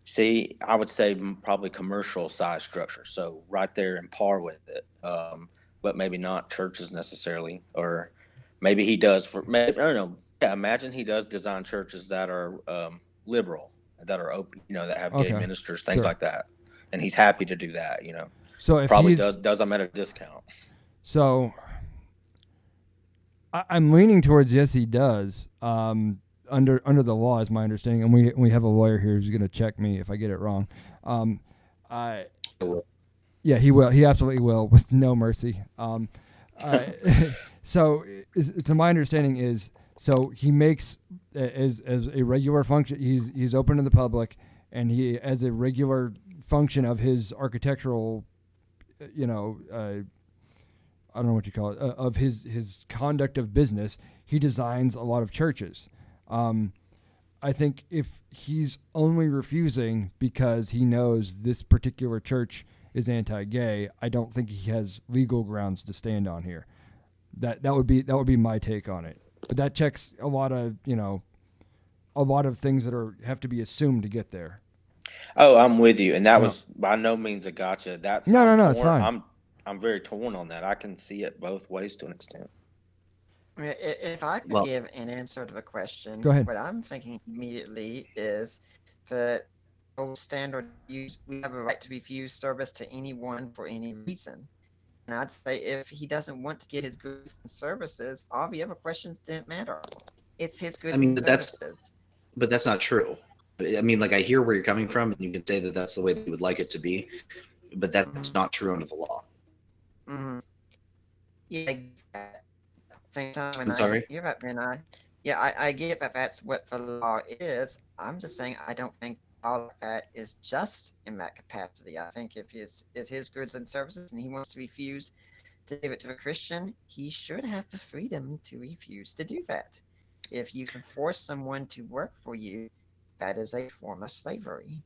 See, I would say probably commercial size structure, so right there in par with it, but maybe not churches necessarily, or maybe he does for. Maybe, I don't know. Yeah, imagine he does design churches that are liberal, that are open, that have gay
Okay,
ministers, things
sure.
like that, and he's happy to do that.
So if
Probably
he's
does them at a discount.
so, I'm leaning towards yes, he does. Under the law, is my understanding, and we have a lawyer here who's going to check me if I get it wrong. I Yeah, he will. He absolutely will, with no mercy. So, to my understanding is, so he makes as a regular function. He's open to the public, and he, as a regular function of his architectural, I don't know what you call it, of his conduct of business, he designs a lot of churches. I think if he's only refusing because he knows this particular church is anti-gay, I don't think he has legal grounds to stand on here. That would be my take on it. But that checks a lot of things that have to be assumed to get there.
Oh, I'm with you, and that was by no means a gotcha.
No, it's fine.
I'm very torn on that. I can see it both ways to an extent.
If I could give an answer to the question,
go ahead.
What I'm thinking immediately is that old standard use, we have a right to refuse service to anyone for any reason. And I'd say if he doesn't want to get his goods and services, all the other questions didn't matter. It's his goods and services.
But that's not true. I mean, like, I hear where you're coming from, and you can say that that's the way that you would like it to be, but that's not true under the law.
Mm-hmm. Yeah. At the same time,
I'm sorry?
I get that that's what the law is. I'm just saying I don't think all of that is just in that capacity. I think if it's his goods and services and he wants to refuse to give it to a Christian, he should have the freedom to refuse to do that. If you can force someone to work for you, that is a form of slavery.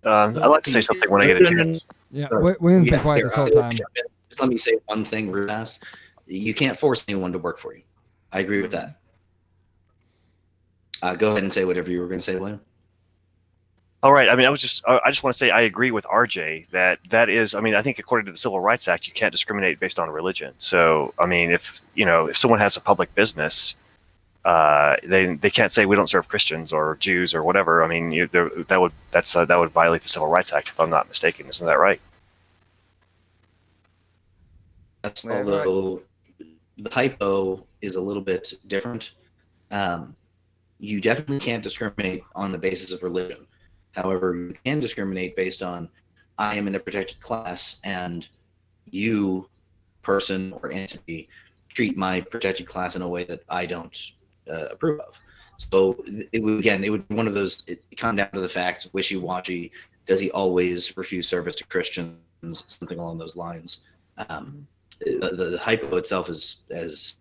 I'd like to say something when I get a chance.
Yeah, William's been quiet this whole time.
Just let me say one thing real fast. You can't force anyone to work for you. I agree with that. Go ahead and say whatever you were going to say, William.
All right. I mean, I just want to say I agree with RJ that is. I mean, I think according to the Civil Rights Act, you can't discriminate based on religion. So, I mean, if someone has a public business, they can't say we don't serve Christians or Jews or whatever. I mean, that would violate the Civil Rights Act if I'm not mistaken. Isn't that right?
Although the hypo is a little bit different. You definitely can't discriminate on the basis of religion. However, you can discriminate based on I am in a protected class and you, person or entity, treat my protected class in a way that I don't approve of. So it would be one of those, it come down to the facts, wishy-washy. Does he always refuse service to Christians? Something along those lines. The hypo itself is, as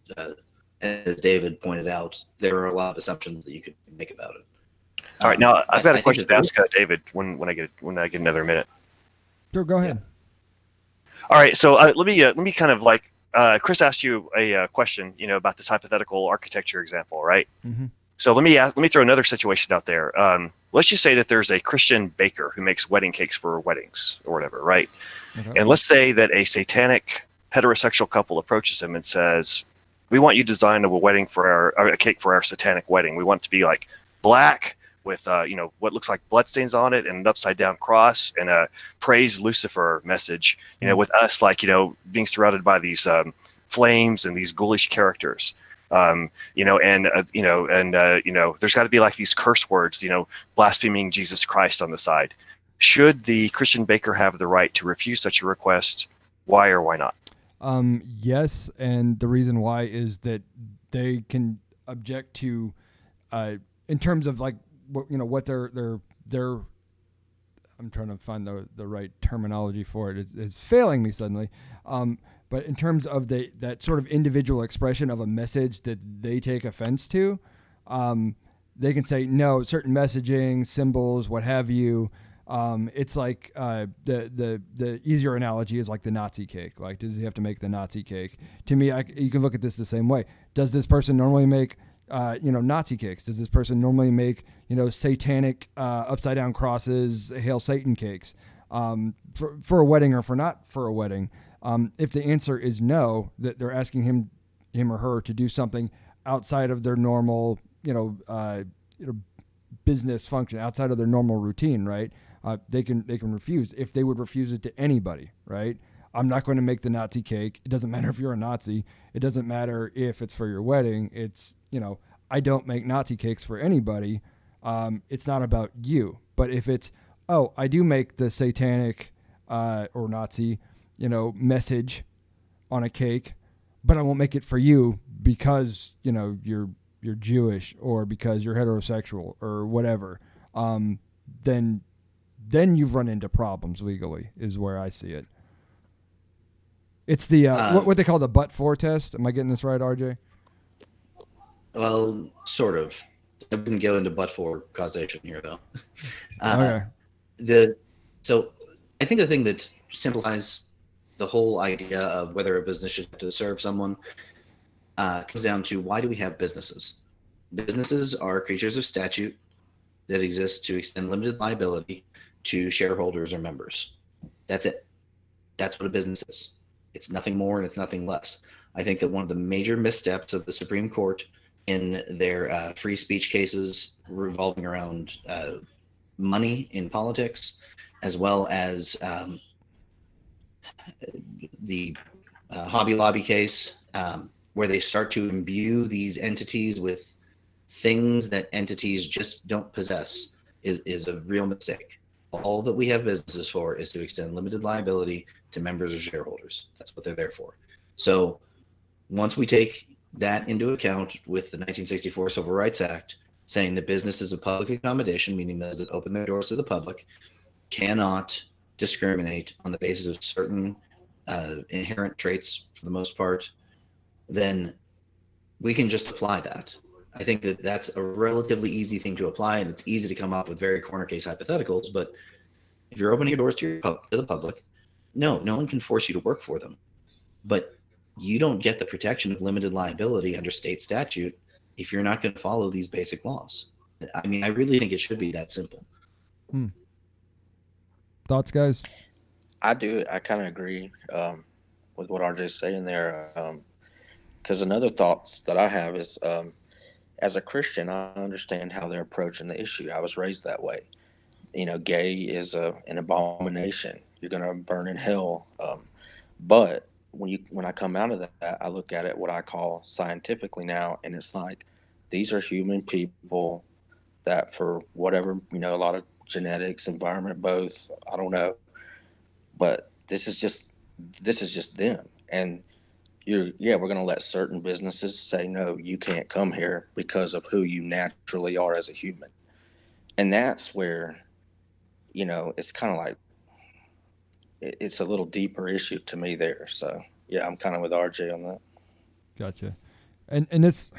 David pointed out, there are a lot of assumptions that you could make about it.
All right, now I've got a question to ask David when I get another minute.
Sure, go ahead.
All right, so let me kind of like Chris asked you a question, about this hypothetical architecture example, right?
Mm-hmm.
So let me throw another situation out there. Let's just say that there's a Christian baker who makes wedding cakes for weddings or whatever, right?
Okay.
And let's say that a satanic heterosexual couple approaches him and says, "We want you to design a cake for our satanic wedding. We want it to be like black with what looks like bloodstains on it and an upside down cross and a praise Lucifer message. With us being surrounded by these flames and these ghoulish characters. There's got to be like these curse words, blaspheming Jesus Christ on the side. Should the Christian baker have the right to refuse such a request? Why or why not?
Yes, and the reason why is that they can object to, in terms of like what their I'm trying to find the right terminology for it. It's failing me suddenly. But in terms of that sort of individual expression of a message that they take offense to, they can say no. Certain messaging, symbols, what have you. It's like the easier analogy is like the Nazi cake. Like, does he have to make the Nazi cake? To me, you can look at this the same way. Does this person normally make Nazi cakes? Does this person normally make satanic upside down crosses, Hail Satan cakes for a wedding or for not for a wedding? If the answer is no, that they're asking him or her to do something outside of their normal business function, outside of their normal routine, right? They can refuse. If they would refuse it to anybody, right? I'm not going to make the Nazi cake. It doesn't matter if you're a Nazi. It doesn't matter if it's for your wedding. It's I don't make Nazi cakes for anybody. It's not about you. But if it's I do make the satanic or Nazi message on a cake, but I won't make it for you because you're Jewish or because you're heterosexual or whatever. Then you've run into problems legally, is where I see it. It's the what they call the but-for test. Am I getting this right, RJ?
Well, sort of. I wouldn't go into but-for causation here, though.
Okay.
So I think the thing that simplifies the whole idea of whether a business should have to serve someone comes down to, why do we have businesses? Businesses are creatures of statute that exist to extend limited liability to shareholders or members. That's it. That's what a business is. It's nothing more and it's nothing less. I think that one of the major missteps of the Supreme Court in their free speech cases revolving around money in politics, as well as the Hobby Lobby case, where they start to imbue these entities with things that entities just don't possess, is a real mistake. All that we have businesses for is to extend limited liability to members or shareholders. That's what they're there for. So once we take that into account with the 1964 Civil Rights Act, saying that business is a public accommodation, meaning those that open their doors to the public cannot discriminate on the basis of certain inherent traits for the most part, then we can just apply that. I think that that's a relatively easy thing to apply, and it's easy to come up with very corner case hypotheticals. But if you're opening your doors to the public, no one can force you to work for them. But you don't get the protection of limited liability under state statute if you're not going to follow these basic laws. I mean, I really think it should be that simple.
Thoughts, guys?
I do. I kind of agree with what RJ's saying there. Because another thoughts that I have is, as a Christian, I understand how they're approaching the issue. I was raised that way. Gay is an abomination. You're going to burn in hell. But when I come out of that, I look at it what I call scientifically now, and it's like, these are human people that, for whatever, a lot of genetics, environment, both, I don't know, but this is just them. And we're going to let certain businesses say, no, you can't come here because of who you naturally are as a human. And that's where, it's kind of like, it's a little deeper issue to me there. So yeah, I'm kind of with RJ on that.
Gotcha. And let's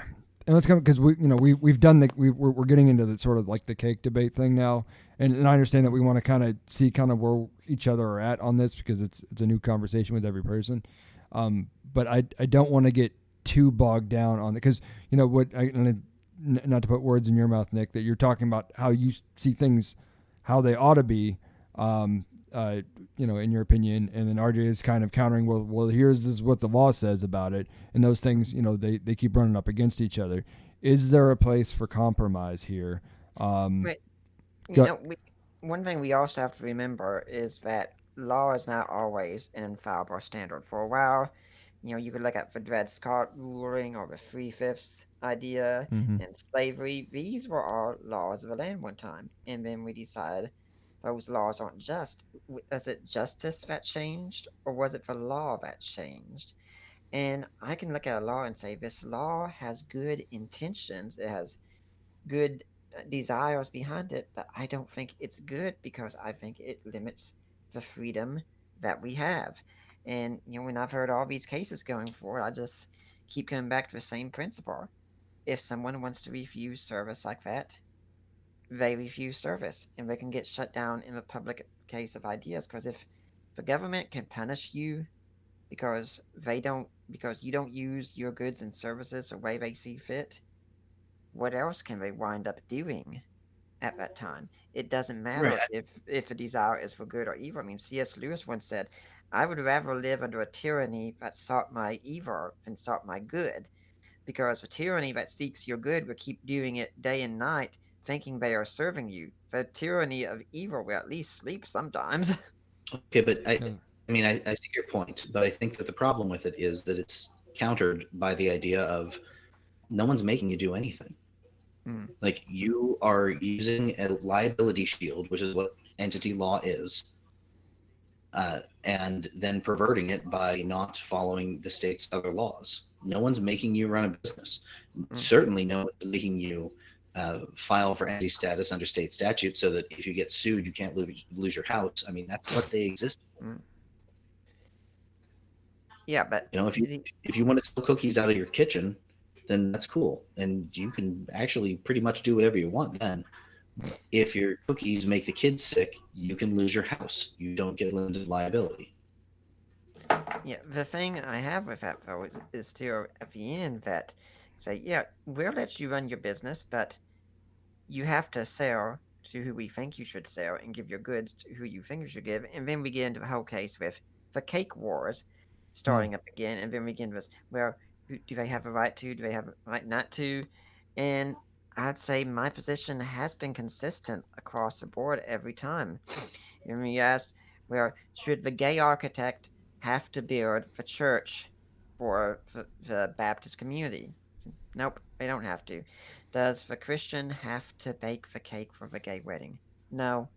come, because we've done we're getting into the sort of like the cake debate thing now, and I understand that we want to kind of see kind of where each other are at on this, because it's a new conversation with every person. But I don't want to get too bogged down on it, because not to put words in your mouth, Nick, that you're talking about how you see things, how they ought to be, in your opinion, and then RJ is kind of countering, well, here's what the law says about it, and those things, they keep running up against each other. Is there a place for compromise here? Um,
But you
go,
know, one thing we also have to remember is that law is not always an infallible standard. For a while, you could look at the Dred Scott ruling or the Three Fifths idea
mhm.
and slavery. These were all laws of the land one time, and then we decided those laws aren't just. Was it justice that changed, or was it the law that changed? And I can look at a law and say this law has good intentions. It has good desires behind it, but I don't think it's good because I think it limits the freedom that we have. And when I've heard all these cases going forward, I just keep coming back to the same principle. If someone wants to refuse service like that, they refuse service, and they can get shut down in the public case of ideas. Because if the government can punish you because you don't use your goods and services the way they see fit, what else can they wind up doing at that time? It doesn't
Right.
matter if a desire is for good or evil. I mean, C.S. Lewis once said, "I would rather live under a tyranny that sought my evil than sought my good, because a tyranny that seeks your good will keep doing it day and night, thinking they are serving you. The tyranny of evil will at least sleep sometimes."
Okay, but
Yeah.
I mean, I see your point, but I think that the problem with it is that it's countered by the idea of no one's making you do anything.
Mm,
Like you are using a liability shield, which is what entity law is, and then perverting it by not following the state's other laws. No one's making you run a business.
mm,
Certainly, no one's making you file for entity status under state statute so that if you get sued, you can't lose your house. I mean, that's what they exist.
mm. Yeah, but
You know, if you want to sell cookies out of your kitchen, then that's cool, and you can actually pretty much do whatever you want then. If your cookies make the kids sick, you can lose your house. You don't get limited liability.
yeah, the thing I have with that though is still at the end that say, yeah, we'll let you run your business, but you have to sell to who we think you should sell and give your goods to who you think you should give. And then we get into the whole case with the cake wars
Mm.
starting up again. And then we get into this, well, do they have a right to? Do they have a right not to? And I'd say my position has been consistent across the board every time. And we asked, well, should the gay architect have to build the church for the Baptist community? Nope, they don't have to. Does the Christian have to bake the cake for the gay wedding? No,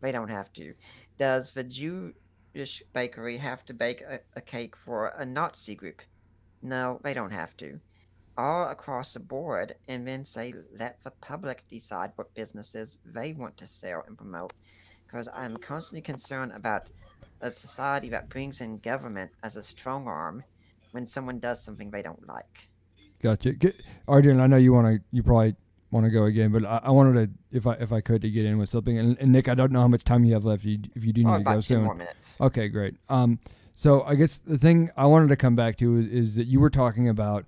they don't have to. Does the Jewish bakery have to bake a cake for a Nazi group? No, they don't have to. All across the board, and then say, let the public decide what businesses they want to sell and promote. Because I'm constantly concerned about a society that brings in government as a strong arm when someone does something they don't like.
Gotcha. Arjun, I know you probably want to go again, but I wanted to, if I could, to get in with something. And Nick, I don't know how much time you have left. If you do
Oh,
need to go
about 10
soon.
more minutes.
Okay, great. So I guess the thing I wanted to come back to is that you were talking about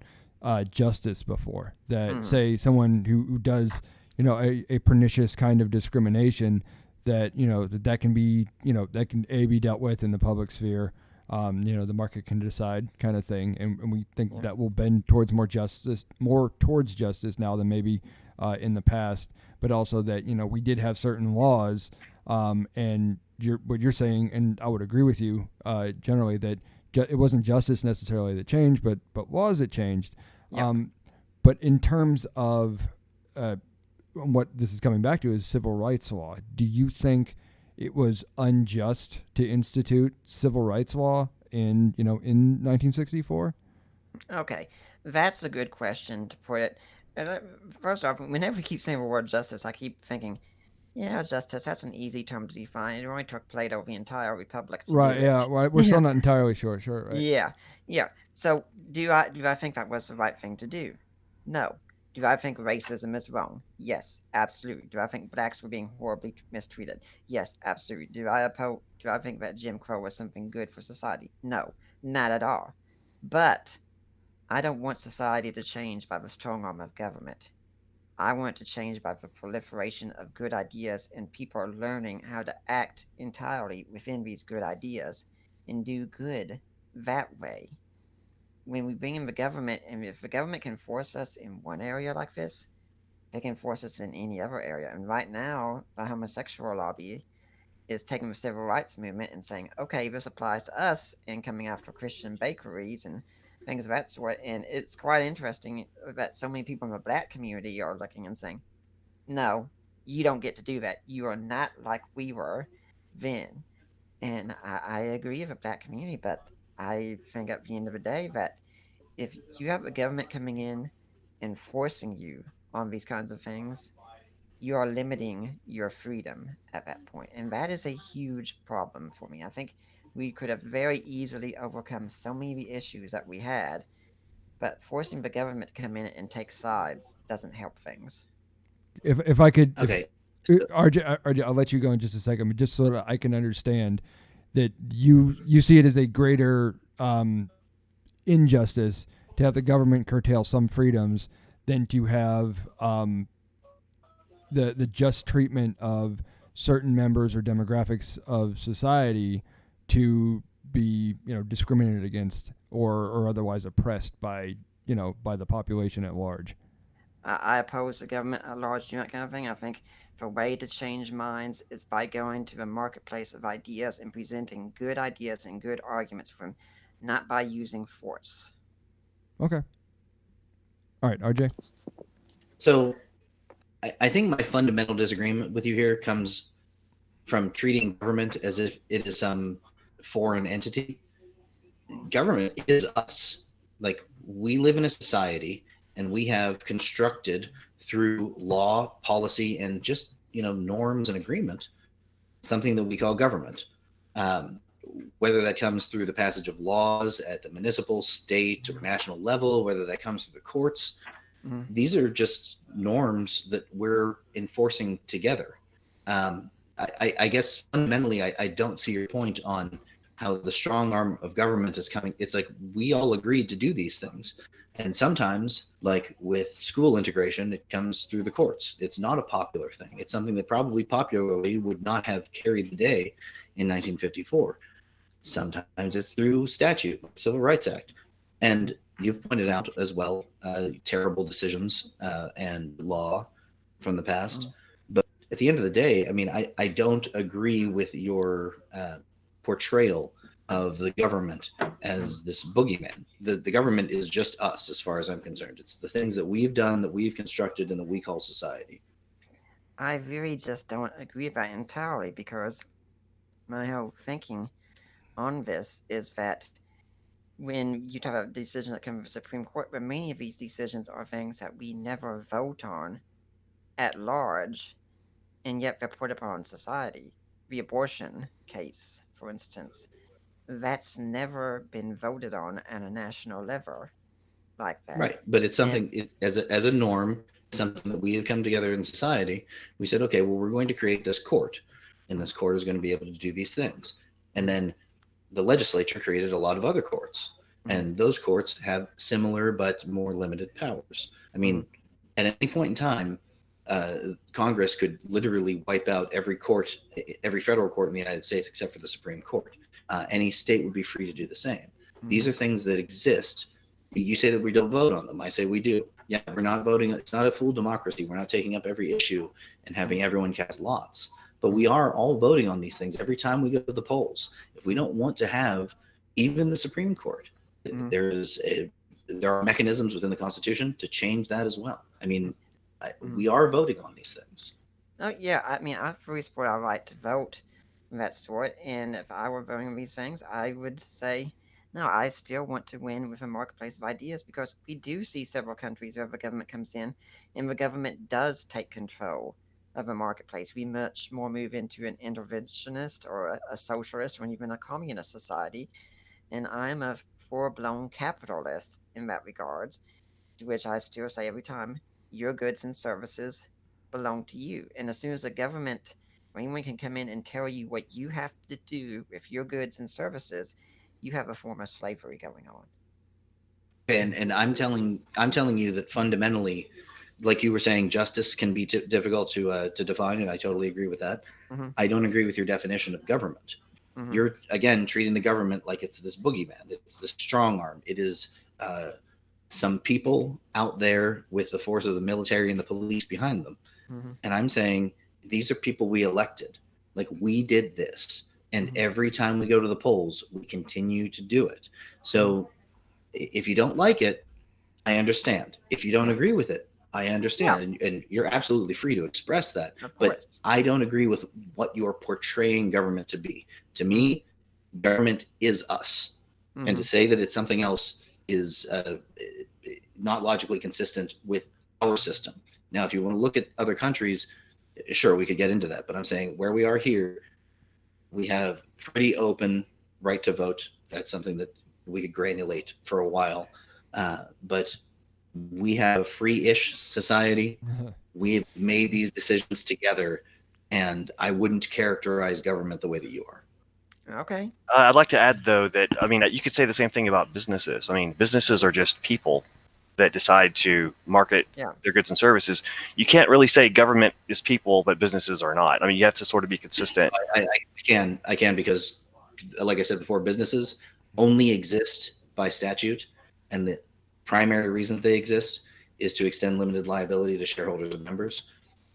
justice before. That
Mhm.
say someone who does a pernicious kind of discrimination, that that can be that can be dealt with in the public sphere. The market can decide kind of thing, and we think
Yeah.
that will bend towards more towards justice now than maybe in the past. But also that we did have certain laws, and what you're saying, and I would agree with you generally that it wasn't justice necessarily that changed, but laws that changed.
Yep.
But in terms of what this is coming back to is civil rights law. Do you think it was unjust to institute civil rights law in 1964?
Okay. That's a good question to put it. And, first off, whenever we keep saying the word justice, I keep thinking, yeah, justice, that's an easy term to define. It only took Plato the entire Republic to do
Right. Yeah.
it.
Right. We're still not entirely sure. Sure. Right.
Yeah, yeah. So do I think that was the right thing to do? No. Do I think racism is wrong? Yes, absolutely. Do I think blacks were being horribly mistreated? Yes, absolutely. Do I think that Jim Crow was something good for society? No, not at all. But I don't want society to change by the strong arm of government. I want it to change by the proliferation of good ideas and people learning how to act entirely within these good ideas and do good that way. When we bring in the government, and if the government can force us in one area like this, they can force us in any other area. And right now, the homosexual lobby is taking the civil rights movement and saying, okay, this applies to us, and coming after Christian bakeries and things of that sort. And it's quite interesting that so many people in the black community are looking and saying, no, you don't get to do that. You are not like we were then. And I agree with the black community, but I think at the end of the day that if you have the government coming in and forcing you on these kinds of things, you are limiting your freedom at that point. And that is a huge problem for me. I think we could have very easily overcome so many of the issues that we had, but forcing the government to come in and take sides doesn't help things.
If I could,
Okay.
if, RJ, I'll let you go in just a second, but just so that I can understand that you see it as a greater injustice to have the government curtail some freedoms than to have the just treatment of certain members or demographics of society to be discriminated against or otherwise oppressed by by the population at large.
I oppose the government at large doing that kind of thing. I think the way to change minds is by going to the marketplace of ideas and presenting good ideas and good arguments for them, not by using force.
Okay. All right, RJ.
So I think my fundamental disagreement with you here comes from treating government as if it is some foreign entity. Government is us. Like, we live in a society, and we have constructed through law, policy, and just norms and agreement something that we call government. Whether that comes through the passage of laws at the municipal, state, or national level, whether that comes through the courts, these are just norms that we're enforcing together. I guess fundamentally, I don't see your point on how the strong arm of government is coming. It's like we all agreed to do these things. And sometimes, like with school integration, it comes through the courts. It's not a popular thing. It's something that probably popularly would not have carried the day in 1954. Sometimes it's through statute, Civil Rights Act. And you've pointed out as well terrible decisions and law from the past. But at the end of the day, I mean, I don't agree with your portrayal of the government as this boogeyman. The government is just us, as far as I'm concerned. It's the things that we've done, that we've constructed, and that we call society.
I really just don't agree with that entirely, because my whole thinking on this is that when you talk about decisions that come from the Supreme Court, but many of these decisions are things that we never vote on at large, and yet they're put upon society. The abortion case, for instance, that's never been voted on at a national level like that.
Right, but it's something as a norm, something that we have come together in society. We said, okay, well, we're going to create this court, and this court is going to be able to do these things. And then the legislature created a lot of other courts, and those courts have similar but more limited powers. I mean, at any point in time, Congress could literally wipe out every federal court in the United States except for the Supreme Court. Any state would be free to do the same. These are things that exist. You say that we don't vote on them. I say we do. Yeah, we're not voting. It's not a full democracy. We're not taking up every issue and having everyone cast lots. But we are all voting on these things every time we go to the polls. If we don't want to have even the Supreme Court, there are mechanisms within the Constitution to change that as well. I mean, we are voting on these things.
Oh yeah, I mean, I fully support our right to vote, that sort. And if I were voting on these things, I would say, no, I still want to win with a marketplace of ideas, because we do see several countries where the government comes in and the government does take control of a marketplace. We much more move into an interventionist or a socialist or even a communist society. And I'm a full-blown capitalist in that regard, to which I still say every time, your goods and services belong to you. And as soon as the government, anyone can come in and tell you what you have to do with your goods and services, you have a form of slavery going on.
And I'm telling you that fundamentally, like you were saying, justice can be difficult to define, and I totally agree with that. I don't agree with your definition of government. You're again treating the government like it's this boogeyman. It's the strong arm. It is some people out there with the force of the military and the police behind them.
Mhm.
And I'm saying these are people we elected. Like, we did this. And every time we go to the polls, we continue to do it. So if you don't like it, I understand. If you don't agree with it, I understand. And you're absolutely free to express that.
Of
But
course.
I don't agree with what you're portraying government to be. To me, government is us. And to say that it's something else is not logically consistent with our system. Now, if you want to look at other countries, sure, we could get into that. But I'm saying where we are here, we have pretty open right to vote. That's something that we could granulate for a while. But we have a free-ish society. We've made these decisions together, and I wouldn't characterize government the way that you are.
Okay.
I'd like to add, though, that I mean, you could say the same thing about businesses. I mean, businesses are just people that decide to market their goods and services. You can't really say government is people, but businesses are not. I mean, you have to sort of be consistent.
I can because, like I said before, businesses only exist by statute, and the primary reason that they exist is to extend limited liability to shareholders and members.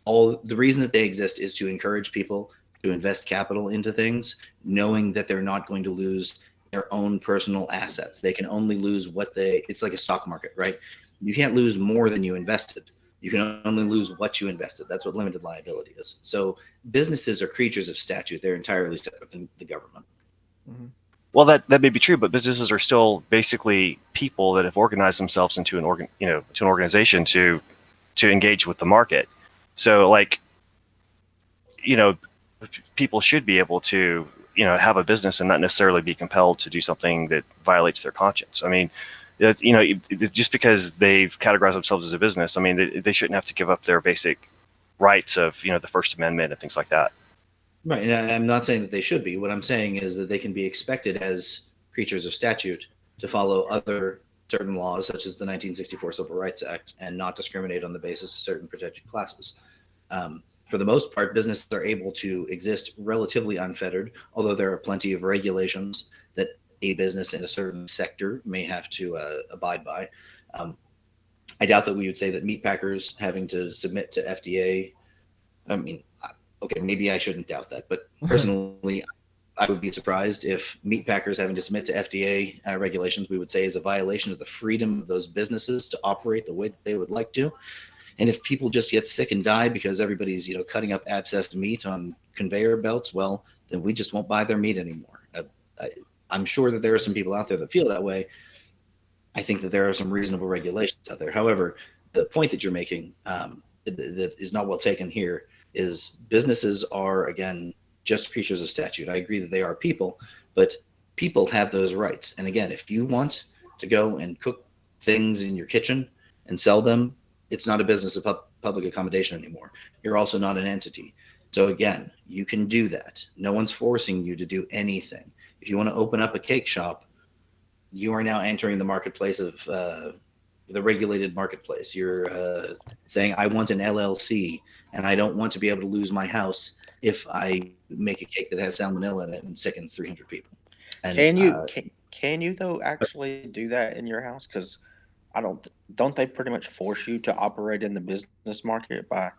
The reason that they exist is to encourage people to invest capital into things, knowing that they're not going to lose their own personal assets. They can only lose it's like a stock market, right? You can't lose more than you invested. You can only lose what you invested. That's what limited liability is. So businesses are creatures of statute. They're entirely separate than the government.
Well, that may be true, but businesses are still basically people that have organized themselves into an organization to engage with the market. So, like, people should be able to have a business and not necessarily be compelled to do something that violates their conscience. I mean, just because they've categorized themselves as a business, I mean, they shouldn't have to give up their basic rights of the First Amendment and things like that.
Right, and I'm not saying that they should be. What I'm saying is that they can be expected as creatures of statute to follow other certain laws, such as the 1964 Civil Rights Act, and not discriminate on the basis of certain protected classes. For the most part, businesses are able to exist relatively unfettered, although there are plenty of regulations that a business in a certain sector may have to abide by. I doubt that we would say that meat packers having to submit to FDA. I mean, okay, maybe I shouldn't doubt that, but personally, I would be surprised if meat packers having to submit to FDA regulations, we would say, is a violation of the freedom of those businesses to operate the way that they would like to. And if people just get sick and die because everybody's, cutting up abscessed meat on conveyor belts, well, then we just won't buy their meat anymore. I'm sure that there are some people out there that feel that way. I think that there are some reasonable regulations out there. However, the point that you're making that is not well taken here is businesses are, again, just creatures of statute. I agree that they are people, but people have those rights. And again, if you want to go and cook things in your kitchen and sell them, it's not a business of public accommodation anymore. You're also not an entity. So again, you can do that. No one's forcing you to do anything. If you want to open up a cake shop, you are now entering the marketplace of the regulated marketplace. You're saying, I want an LLC, and I don't want to be able to lose my house if I make a cake that has salmonella in it and sickens 300 people. And,
Can you though actually do that in your house? Because don't they pretty much force you to operate in the business market by,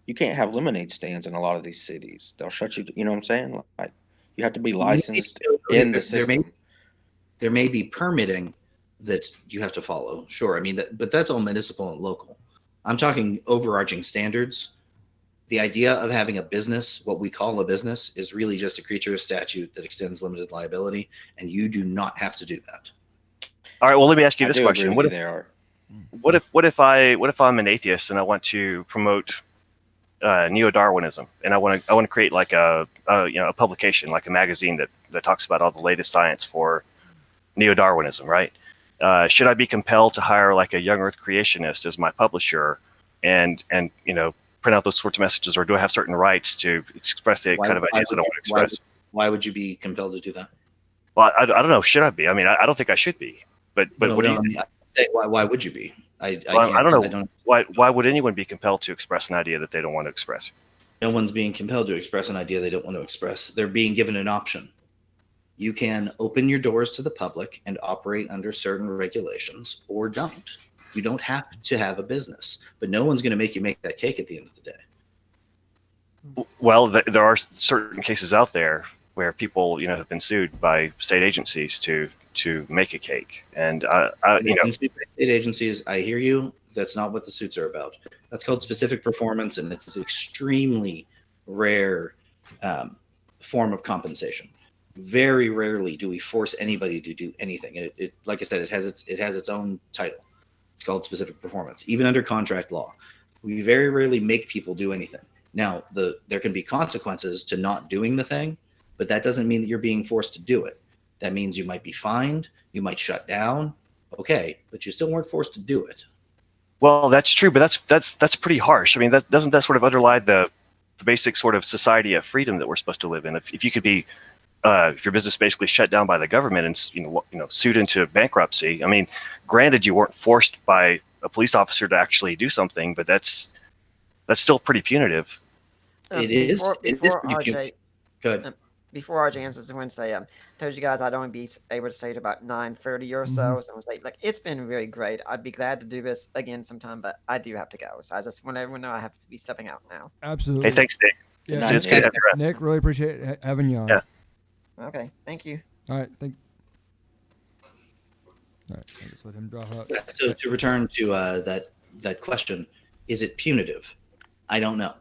you can't have lemonade stands in a lot of these cities. They'll shut you. You know what I'm saying? Like, you have to be licensed in the system.
There may be permitting that you have to follow. Sure. I mean, but that's all municipal and local. I'm talking overarching standards. The idea of having a business, what we call a business, is really just a creature of statute that extends limited liability, and you do not have to do that.
All right. Well, let me ask you this question: What if I'm an atheist and I want to promote neo-Darwinism, and I want to create like a publication, like a magazine that talks about all the latest science for neo-Darwinism, right? Should I be compelled to hire like a young Earth creationist as my publisher, and print out those sorts of messages, or do I have certain rights to express the kind of ideas that I want to express?
Why would you be compelled to do that?
Well, I don't know. Should I be? I mean, I don't think I should be. But what do you think?
Why would you be? I
don't know. Why would anyone be compelled to express an idea that they don't want to express?
No one's being compelled to express an idea they don't want to express. They're being given an option. You can open your doors to the public and operate under certain regulations, or don't. You don't have to have a business, but no one's going to make you make that cake at the end of the day.
Well, there are certain cases out there where people, have been sued by state agencies to make a cake, and
State agencies, I hear you. That's not what the suits are about. That's called specific performance, and it's an extremely rare form of compensation. Very rarely do we force anybody to do anything. And it like I said, it has its own title. It's called specific performance. Even under contract law, we very rarely make people do anything. Now, there can be consequences to not doing the thing, but that doesn't mean that you're being forced to do it. That means you might be fined, you might shut down. Okay, but you still weren't forced to do it.
Well, that's true, but that's pretty harsh. I mean, doesn't that sort of underlie the basic sort of society of freedom that we're supposed to live in? If you could be if your business basically shut down by the government and sued into bankruptcy. I mean, granted, you weren't forced by a police officer to actually do something, but that's still pretty punitive.
It is pretty
RJ,
good.
Before RJ answers, I want to say, told you guys I'd only be able to say it about 9:30 or so. So I was like, it's been really great. I'd be glad to do this again sometime, but I do have to go. So I just want everyone to know I have to be stepping out now.
Absolutely.
Hey, thanks, Nick.
Yeah,
It's good to have you around.
Nick, really appreciate having you on.
Yeah.
Okay, thank you.
All right, I'll just let him drop up.
So to return to that question, is it punitive? I don't know.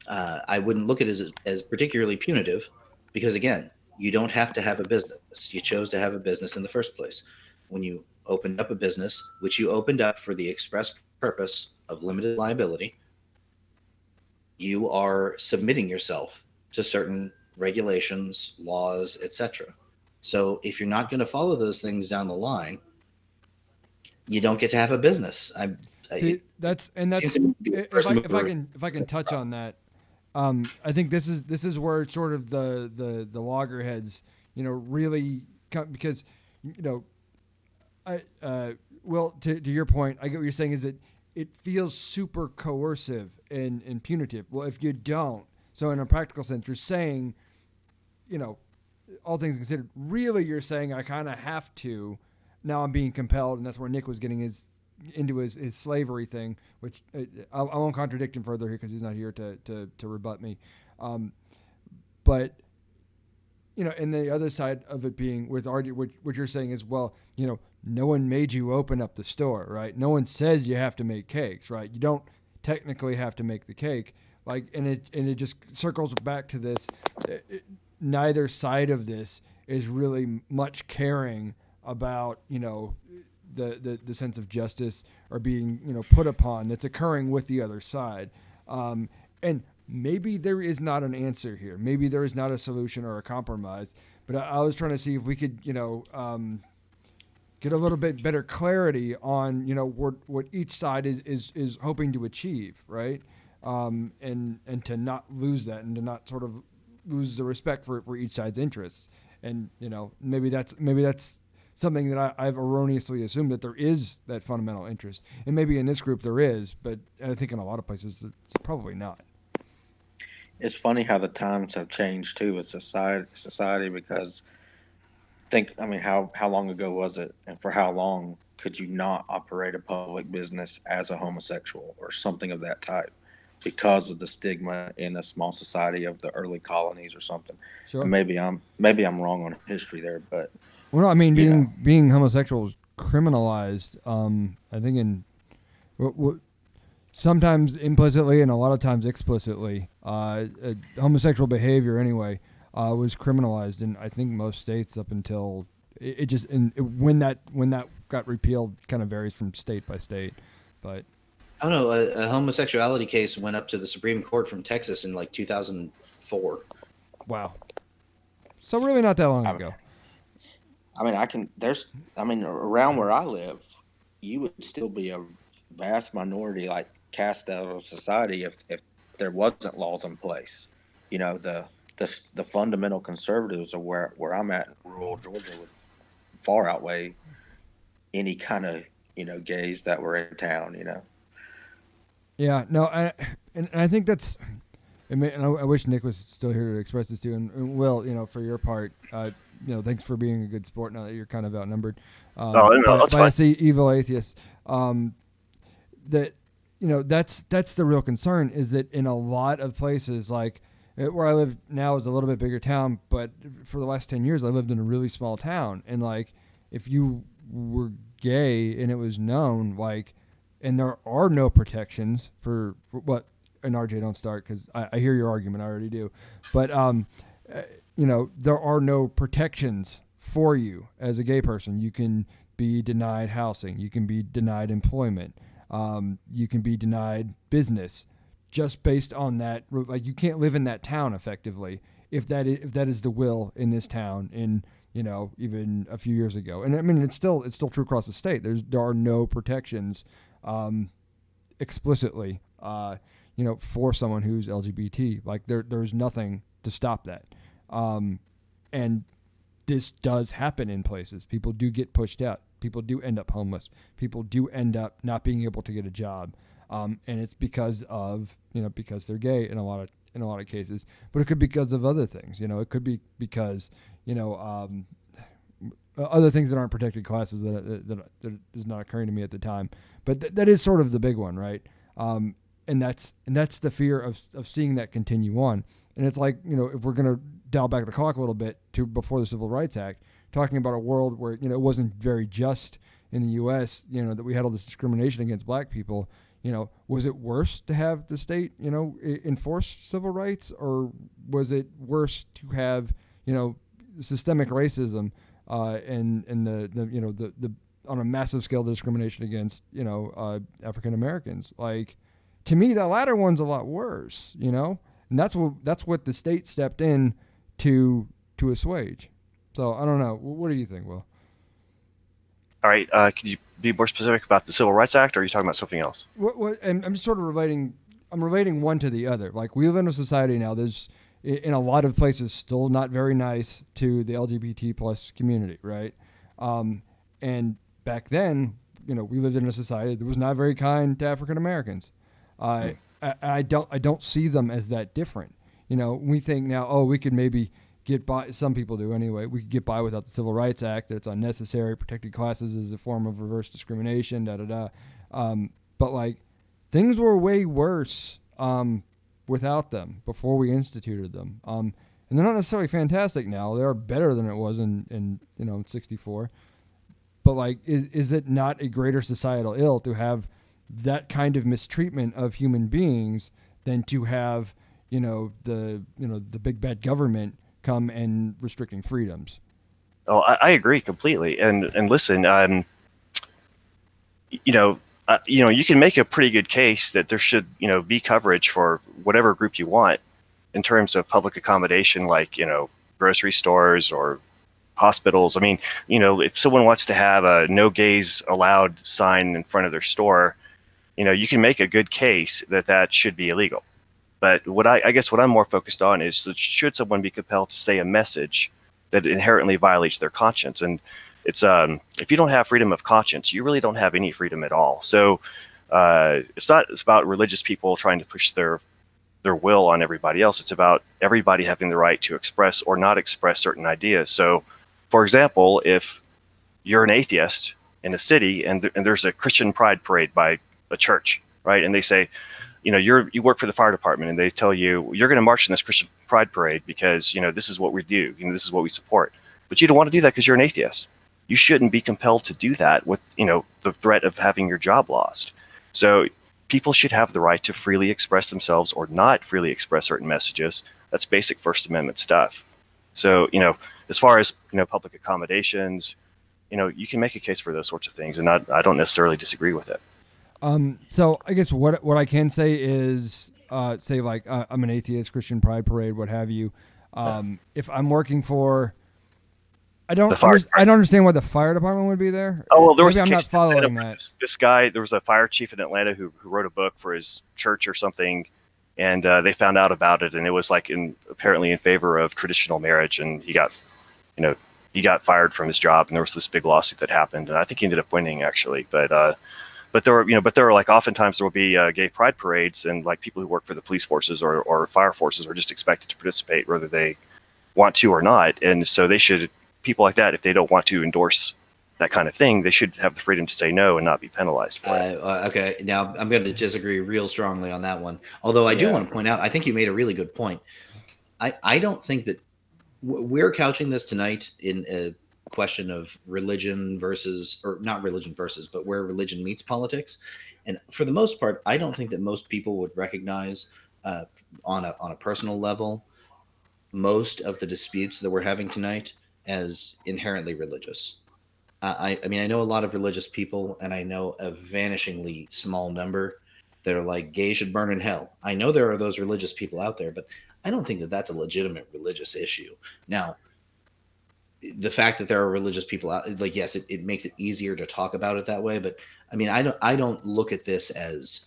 I wouldn't look at it as particularly punitive because, again, you don't have to have a business. You chose to have a business in the first place. When you opened up a business, which you opened up for the express purpose of limited liability, you are submitting yourself to certain regulations, laws, etc. So if you're not going to follow those things down the line, you don't get to have a business.
If I can touch on that, I think this is where sort of the loggerheads, really come, because, Will, to your point, I get what you're saying is that it feels super coercive and punitive. Well, if you don't, so in a practical sense, you're saying, all things considered, really you're saying I kind of have to. Now I'm being compelled, and that's where Nick was getting into his slavery thing, which I won't contradict him further here because he's not here to rebut me. But, and the other side of it being with RJ, what you're saying is, well, no one made you open up the store, right? No one says you have to make cakes, right? You don't technically have to make the cake. And it just circles back to this. Neither side of this is really much caring about, the sense of justice or being, put upon that's occurring with the other side. And maybe there is not an answer here. Maybe there is not a solution or a compromise. But I was trying to see if we could, get a little bit better clarity on, what each side is hoping to achieve, right? And to not lose that and to not sort of lose the respect for each side's interests. And, maybe that's something that I've erroneously assumed that there is that fundamental interest. And maybe in this group there is, but I think in a lot of places it's probably not.
It's funny how the times have changed too with society because how long ago was it, and for how long could you not operate a public business as a homosexual or something of that type because of the stigma in a small society of the early colonies or something?
Sure.
And maybe I'm wrong on history there, but
well, I mean, being homosexual is criminalized. I think in sometimes implicitly and a lot of times explicitly. Homosexual behavior, anyway, was criminalized in I think most states up until when that got repealed, kind of varies from state by state. But
I don't know. A homosexuality case went up to the Supreme Court from Texas in like 2004.
Wow. So really not that long ago.
Around where I live, you would still be a vast minority, like cast out of society if there wasn't laws in place. The fundamental conservatives are where I'm at in rural Georgia would far outweigh any kind of, gays that were in town,
Yeah, no, I think that's, and I wish Nick was still here to express this too. And Will, for your part, thanks for being a good sport now that you're kind of outnumbered.
No, that's
but I
fine.
see evil atheists. That that's the real concern, is that in a lot of places, like where I live now is a little bit bigger town, but for the last 10 years I lived in a really small town, and like if you were gay and it was known, like, and there are no protections for what, and RJ, don't start because I hear your argument, I already do, but there are no protections for you as a gay person. You can be denied housing, you can be denied employment, you can be denied business, just based on that. Like, you can't live in that town effectively if that is the will in this town in even a few years ago. And I mean, it's still true across the state. There are no protections explicitly for someone who's LGBT. Like, there's nothing to stop that. And this does happen in places. People do get pushed out. People do end up homeless. People do end up not being able to get a job. And it's because of, because they're gay in a lot of cases, but it could be because of other things. It could be because, other things that aren't protected classes that is not occurring to me at the time. But that is sort of the big one, right? And that's the fear of seeing that continue on. And it's like, if we're going to dial back the clock a little bit to before the Civil Rights Act, talking about a world where, it wasn't very just in the U.S., that we had all this discrimination against black people. Was it worse to have the state, enforce civil rights, or was it worse to have, systemic racism and the on a massive scale discrimination against, African Americans? Like, to me, the latter one's a lot worse, and that's what the state stepped in to assuage. So I don't know. What do you think, Will?
All right. Can you be more specific about the Civil Rights Act, or are you talking about something else?
And I'm just sort of relating one to the other. Like, we live in a society now that's in a lot of places still not very nice to the LGBT plus community, right? And back then, we lived in a society that was not very kind to African Americans. I don't see them as that different. We think now, we could maybe get by. Some people do anyway. We could get by without the Civil Rights Act. That it's unnecessary. Protected classes is a form of reverse discrimination. But like, things were way worse without them before we instituted them. And they're not necessarily fantastic now. They are better than it was in 64. But like, is it not a greater societal ill to have that kind of mistreatment of human beings than to have the big bad government come and restricting freedoms?
Oh, I agree completely. And listen, you can make a pretty good case that there should be coverage for whatever group you want in terms of public accommodation, like grocery stores or hospitals. I mean, if someone wants to have a no gays allowed sign in front of their store, you can make a good case that should be illegal. But I guess what I'm more focused on is that should someone be compelled to say a message that inherently violates their conscience? And it's if you don't have freedom of conscience, you really don't have any freedom at all. So it's about religious people trying to push their will on everybody else. It's about everybody having the right to express or not express certain ideas. So, for example, if you're an atheist in a city and there's a Christian pride parade by a church, right, and they say, you work for the fire department, and they tell you you're going to march in this Christian pride parade because this is what we do, this is what we support. But you don't want to do that because you're an atheist. You shouldn't be compelled to do that with the threat of having your job lost. So people should have the right to freely express themselves or not freely express certain messages. That's basic First Amendment stuff. So as far as public accommodations, you can make a case for those sorts of things, and I don't necessarily disagree with it.
So I guess what I can say is, say like I'm an atheist, Christian pride parade, what have you. If I'm working for, I don't understand why the fire department would be there.
Oh, well, there was
Maybe I'm not following that.
This guy, there was a fire chief in Atlanta who wrote a book for his church or something, and they found out about it, and it was like apparently in favor of traditional marriage, and he got fired from his job, and there was this big lawsuit that happened, and I think he ended up winning actually, But there were like oftentimes there will be gay pride parades, and like people who work for the police forces or fire forces are just expected to participate whether they want to or not, and so they should people like that, if they don't want to endorse that kind of thing, they should have the freedom to say no and not be penalized for it.
Okay, now I'm going to disagree real strongly on that one. Although I do want to point out, I think you made a really good point. I don't think that we're couching this tonight in a question of religion versus, or not religion versus, but where religion meets politics. And for the most part, I don't think that most people would recognize on a personal level most of the disputes that we're having tonight as inherently religious. I mean, I know a lot of religious people, and I know a vanishingly small number that are like, gay should burn in hell. I know there are those religious people out there, but I don't think that that's a legitimate religious issue. Now, the fact that there are religious people out, like, yes, it makes it easier to talk about it that way. But I mean, I don't look at this as,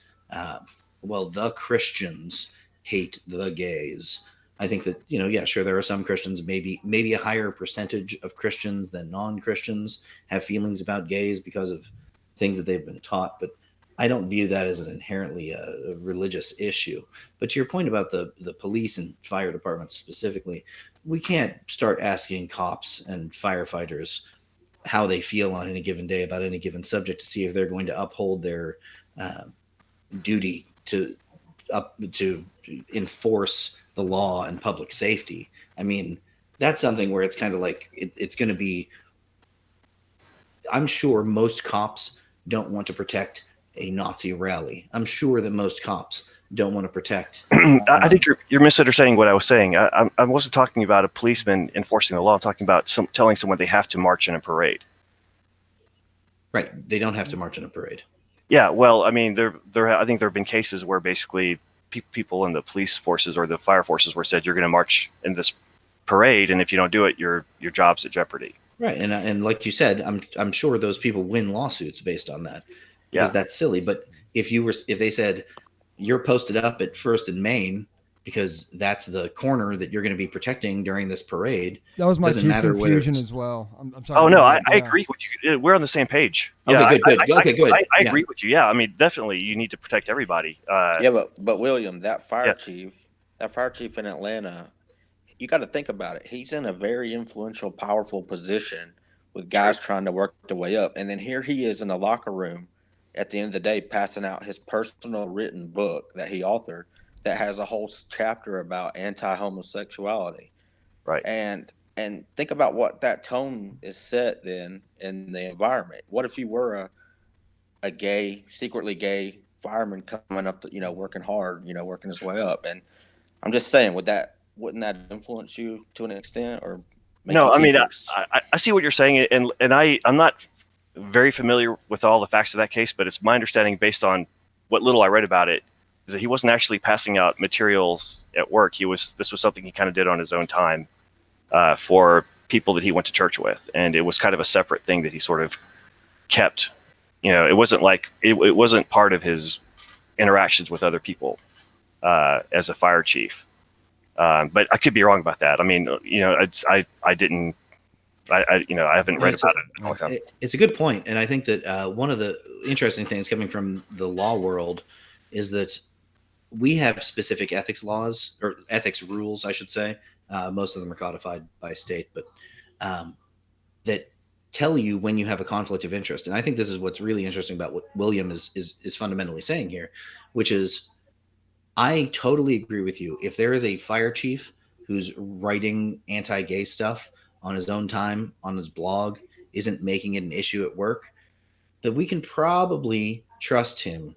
well, the Christians hate the gays. I think that, yeah, sure, there are some Christians, maybe a higher percentage of Christians than non-Christians have feelings about gays because of things that they've been taught. But I don't view that as an inherently a religious issue. But to your point about the police and fire departments specifically, we can't start asking cops and firefighters how they feel on any given day about any given subject to see if they're going to uphold their duty to enforce the law and public safety. I mean, that's something where it's kind of like it's going to be. I'm sure most cops don't want to protect a Nazi rally. I'm sure that most cops don't want to protect.
I think you're misunderstanding what I was saying. I wasn't talking about a policeman enforcing the law. I'm talking about telling someone they have to march in a parade.
Right. They don't have to march in a parade.
Yeah. Well, I mean, I think there have been cases where basically people in the police forces or the fire forces were said, you're going to march in this parade, and if you don't do it, your job's at jeopardy.
Right. And like you said, I'm sure those people win lawsuits based on that. Because that's silly. But if they said you're posted up at First and Main because that's the corner that you're going to be protecting during this parade,
that was my chief confusion as well. I'm sorry.
Oh no, I agree with you. We're on the same page.
Okay, good.
I agree with you. Yeah, I mean, definitely, you need to protect everybody.
But William, that fire chief in Atlanta, you got to think about it. He's in a very influential, powerful position with guys trying to work their way up, and then here he is in the locker room at the end of the day passing out his personal written book that he authored that has a whole chapter about anti-homosexuality.
Right.
And think about what that tone is set then in the environment. What if you were a gay, secretly gay fireman coming up, working hard, working his way up? And I'm just saying, wouldn't that influence you to an extent, or
no? I mean, I see what you're saying, and I'm not very familiar with all the facts of that case, but it's my understanding, based on what little I read about it, is that he wasn't actually passing out materials at work. This was something he kind of did on his own time for people that he went to church with, and it was kind of a separate thing that he sort of kept. It wasn't like it wasn't part of his interactions with other people as a fire chief. But I could be wrong about that. I mean, I didn't. I haven't read about it in a long time.
It's a good point, and I think that one of the interesting things coming from the law world is that we have specific ethics laws, or ethics rules, I should say. Most of them are codified by state, but that tell you when you have a conflict of interest. And I think this is what's really interesting about what William is fundamentally saying here, which is, I totally agree with you. If there is a fire chief who's writing anti-gay stuff on his own time, on his blog, isn't making it an issue at work, that we can probably trust him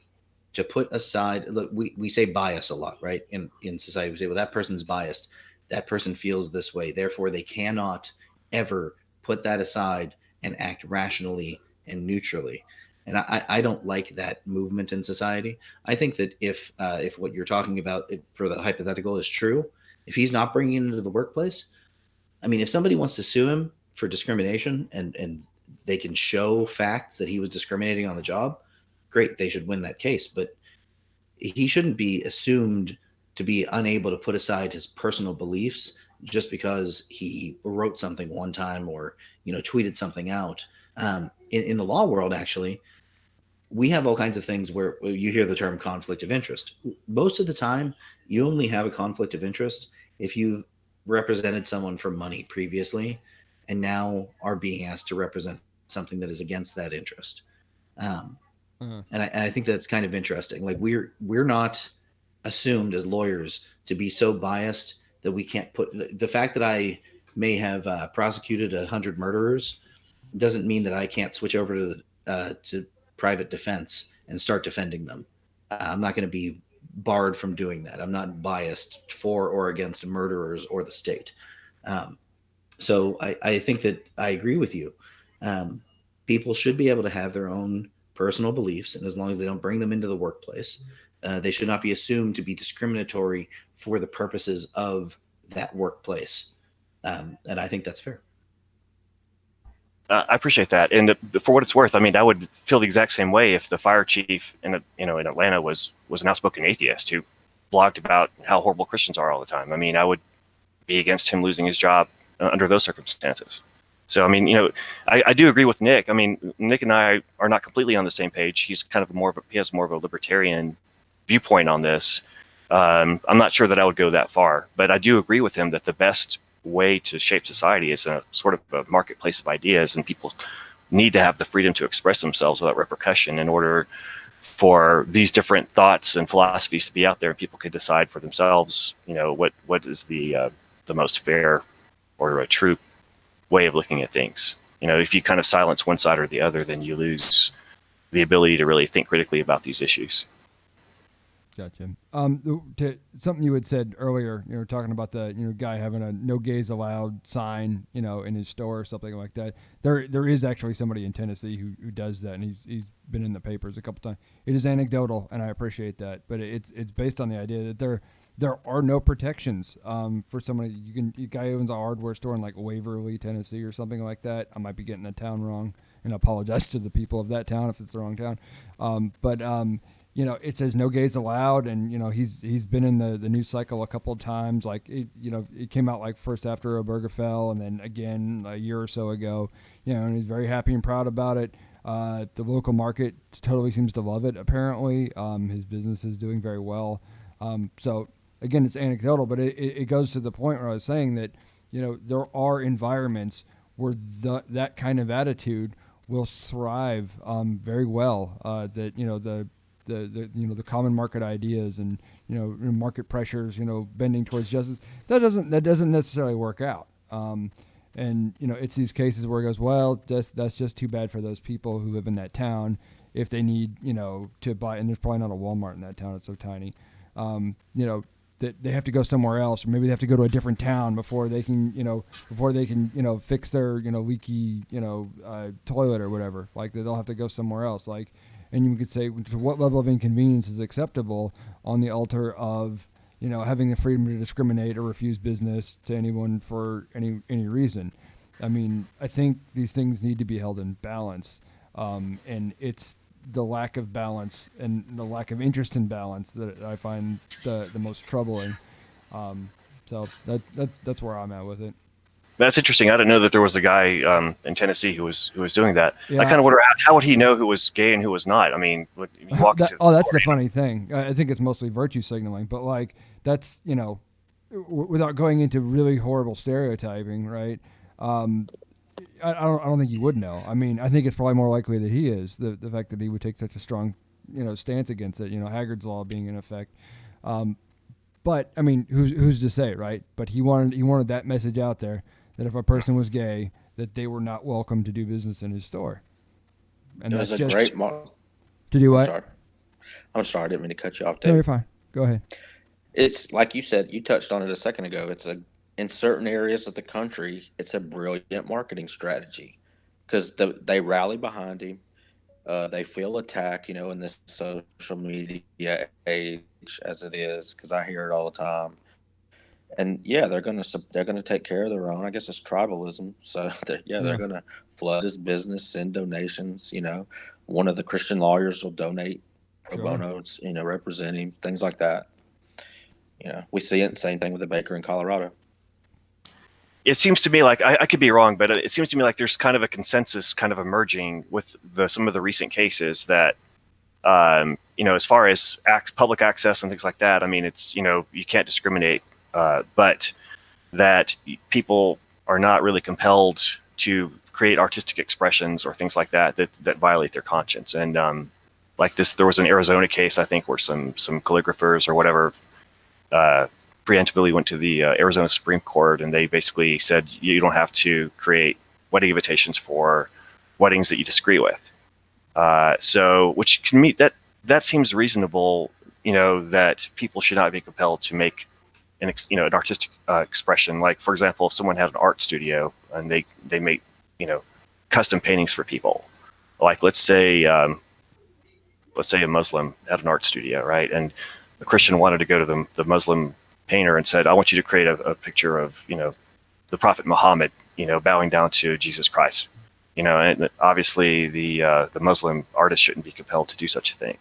to put aside, look, we say bias a lot, right? In society, we say, well, that person's biased. That person feels this way. Therefore, they cannot ever put that aside and act rationally and neutrally. And I don't like that movement in society. I think that if what you're talking about for the hypothetical is true, if he's not bringing it into the workplace, I mean, if somebody wants to sue him for discrimination and they can show facts that he was discriminating on the job, great, they should win that case. But he shouldn't be assumed to be unable to put aside his personal beliefs just because he wrote something one time or tweeted something out. In the law world, actually, we have all kinds of things where you hear the term conflict of interest. Most of the time, you only have a conflict of interest if you represented someone for money previously, and now are being asked to represent something that is against that interest. And I think that's kind of interesting. Like we're not assumed as lawyers to be so biased that we can't put the fact that I may have prosecuted 100 murderers doesn't mean that I can't switch over to private defense and start defending them. I'm not going to be barred from doing that. I'm not biased for or against murderers or the state. So I think that I agree with you. People should be able to have their own personal beliefs, and as long as they don't bring them into the workplace, they should not be assumed to be discriminatory for the purposes of that workplace. And I think that's fair.
I appreciate that, and for what it's worth, I mean, I would feel the exact same way if the fire chief in Atlanta was an outspoken atheist who blogged about how horrible Christians are all the time. I mean, I would be against him losing his job under those circumstances. So, I mean, I do agree with Nick. I mean, Nick and I are not completely on the same page. He's kind of he has more of a libertarian viewpoint on this. I'm not sure that I would go that far, but I do agree with him that the best way to shape society is a sort of a marketplace of ideas, and people need to have the freedom to express themselves without repercussion in order for these different thoughts and philosophies to be out there, and people can decide for themselves, what is the most fair or a true way of looking at things. If you kind of silence one side or the other, then you lose the ability to really think critically about these issues.
Gotcha. Something you had said earlier, talking about the guy having a no gays allowed sign, in his store or something like that. There is actually somebody in Tennessee who does that, and he's been in the papers a couple times. It is anecdotal, and I appreciate that, but it's based on the idea that there are no protections for somebody. A guy owns a hardware store in like Waverly, Tennessee, or something like that. I might be getting the town wrong, and I apologize to the people of that town if it's the wrong town. It says no gays allowed, and he's been in the news cycle a couple of times. Like it came out like first after Obergefell, and then again a year or so ago. And he's very happy and proud about it. The local market totally seems to love it. Apparently, his business is doing very well. So again, it's anecdotal, but it goes to the point where I was saying that there are environments where that kind of attitude will thrive very well. The common market ideas and market pressures, bending towards justice, that doesn't necessarily work out. It's these cases where it goes, well, that's just too bad for those people who live in that town if they need to buy, and there's probably not a Walmart in that town, it's so tiny. That they have to go somewhere else, or maybe they have to go to a different town before they can fix their leaky toilet or whatever. Like they'll have to go somewhere else. Like. And you could say, to what level of inconvenience is acceptable on the altar of, having the freedom to discriminate or refuse business to anyone for any reason? I mean, I think these things need to be held in balance, and it's the lack of balance and the lack of interest in balance that I find the most troubling. So that's where I'm at with it.
That's interesting. I didn't know that there was a guy in Tennessee who was doing that.
Yeah.
I kind of wonder how would he know who was gay and who was not. I mean, you walk into
that's the funny thing. I think it's mostly virtue signaling, but like that's without going into really horrible stereotyping, right? I don't think you would know. I mean, I think it's probably more likely that he is the fact that he would take such a strong stance against it. Haggard's law being in effect. But I mean, who's to say, right? But he wanted that message out there, that if a person was gay, that they were not welcome to do business in his store. And
it
that's
was a
just
great
to do what?
I'm sorry. I didn't mean to cut you off, Dave.
No, you're fine. Go ahead.
It's like you said, you touched on it a second ago. In certain areas of the country, it's a brilliant marketing strategy because they rally behind him. They feel attacked, in this social media age as it is, because I hear it all the time. And yeah, they're gonna take care of their own. I guess it's tribalism. So they're gonna flood his business, send donations. One of the Christian lawyers will donate pro bono, represent him, things like that. We see it. Same thing with the baker in Colorado.
It seems to me like I could be wrong, but it seems to me like there's kind of a consensus kind of emerging with some of the recent cases that, as far as public access and things like that. I mean, it's you can't discriminate. But that people are not really compelled to create artistic expressions or things like that violate their conscience. And like this, there was an Arizona case, I think, where some calligraphers or whatever preemptively went to the Arizona Supreme Court, and they basically said you don't have to create wedding invitations for weddings that you disagree with. So, which can meet that seems reasonable. That people should not be compelled to make an artistic expression. Like, for example, if someone had an art studio and they make custom paintings for people. Like, let's say a Muslim had an art studio, right? And a Christian wanted to go to the Muslim painter and said, I want you to create a picture of, the Prophet Muhammad, bowing down to Jesus Christ. And obviously the Muslim artist shouldn't be compelled to do such a thing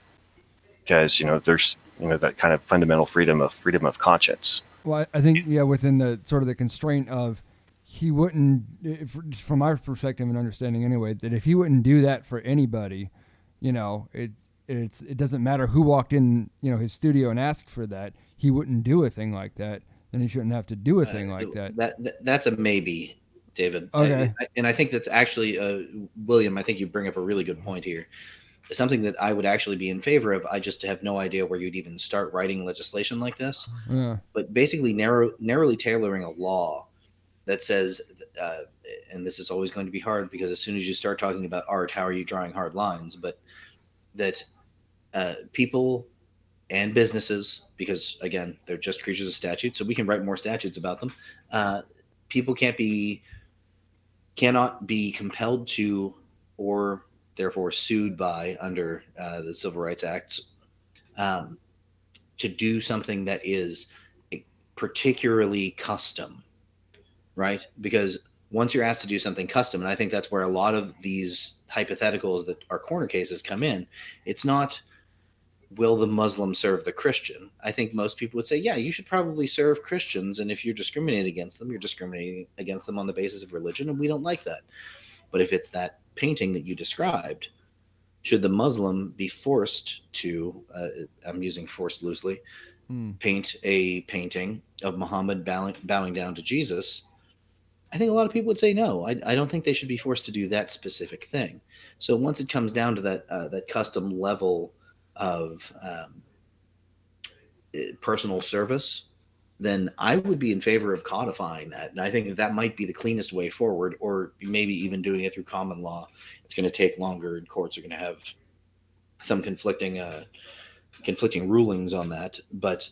because, there's, that kind of fundamental freedom of conscience.
Well, I think, within the sort of the constraint of he wouldn't, from our perspective and understanding anyway, that if he wouldn't do that for anybody, it doesn't matter who walked in, his studio and asked for that, he wouldn't do a thing like that, then he shouldn't have to do a thing like that.
That's a maybe, David.
Okay.
And I think that's actually, William, I think you bring up a really good point here. Something that I would actually be in favor of. I just have no idea where you'd even start writing legislation like this.
Yeah.
But basically narrowly tailoring a law that says, and this is always going to be hard because as soon as you start talking about art, how are you drawing hard lines? But that people and businesses, because again, they're just creatures of statute, so we can write more statutes about them. People cannot be compelled to, or therefore sued by under the Civil Rights Acts, to do something that is particularly custom, right? Because once you're asked to do something custom, and I think that's where a lot of these hypotheticals that are corner cases come in, it's not, will the Muslim serve the Christian? I think most people would say, yeah, you should probably serve Christians, and if you're discriminating against them, you're discriminating against them on the basis of religion, and we don't like that. But if it's that painting that you described, should the Muslim be forced to, I'm using forced loosely, paint a painting of Muhammad bowing down to Jesus? I think a lot of people would say no. I don't think they should be forced to do that specific thing. So once it comes down to that custom level of personal service, then I would be in favor of codifying that. And I think that might be the cleanest way forward, or maybe even doing it through common law. It's going to take longer, and courts are going to have some conflicting rulings on that. But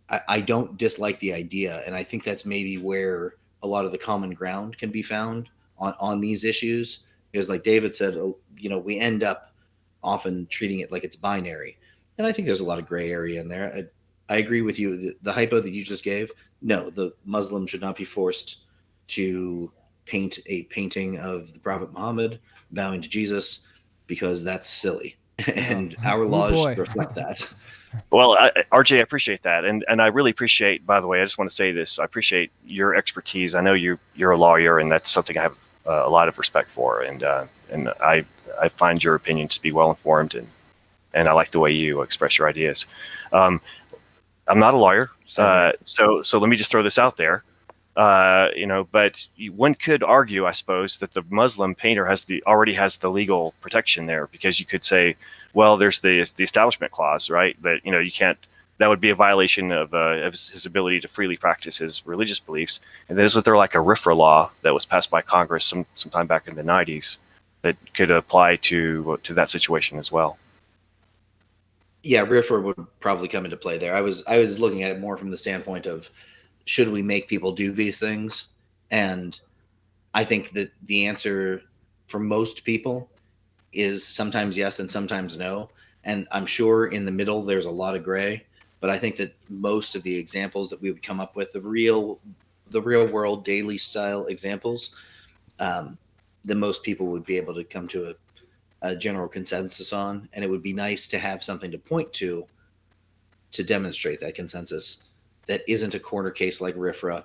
I don't dislike the idea, and I think that's maybe where a lot of the common ground can be found on these issues. Because like David said, we end up often treating it like it's binary. And I think there's a lot of gray area in there. I agree with you. The hypo that you just gave, no, the Muslim should not be forced to paint a painting of the Prophet Muhammad bowing to Jesus, because that's silly. And our laws reflect that.
Well, RJ, I appreciate that. And I really appreciate, by the way, I just want to say this. I appreciate your expertise. I know you're a lawyer, and that's something I have a lot of respect for. And I find your opinion to be well-informed, and I like the way you express your ideas. I'm not a lawyer, so let me just throw this out there. But one could argue, I suppose, that the Muslim painter already has the legal protection there, because you could say, well, there's the establishment clause, right? That you can't. That would be a violation of his ability to freely practice his religious beliefs. And then isn't there like a RFRA law that was passed by Congress sometime back in the 90s that could apply to that situation as well?
Yeah, RFRA would probably come into play there. I was looking at it more from the standpoint of, should we make people do these things? And I think that the answer for most people is sometimes yes and sometimes no. And I'm sure in the middle there's a lot of gray, but I think that most of the examples that we would come up with, the real world daily style examples, that most people would be able to come to a general consensus on. And it would be nice to have something to point to demonstrate that consensus, that isn't a corner case like RFRA,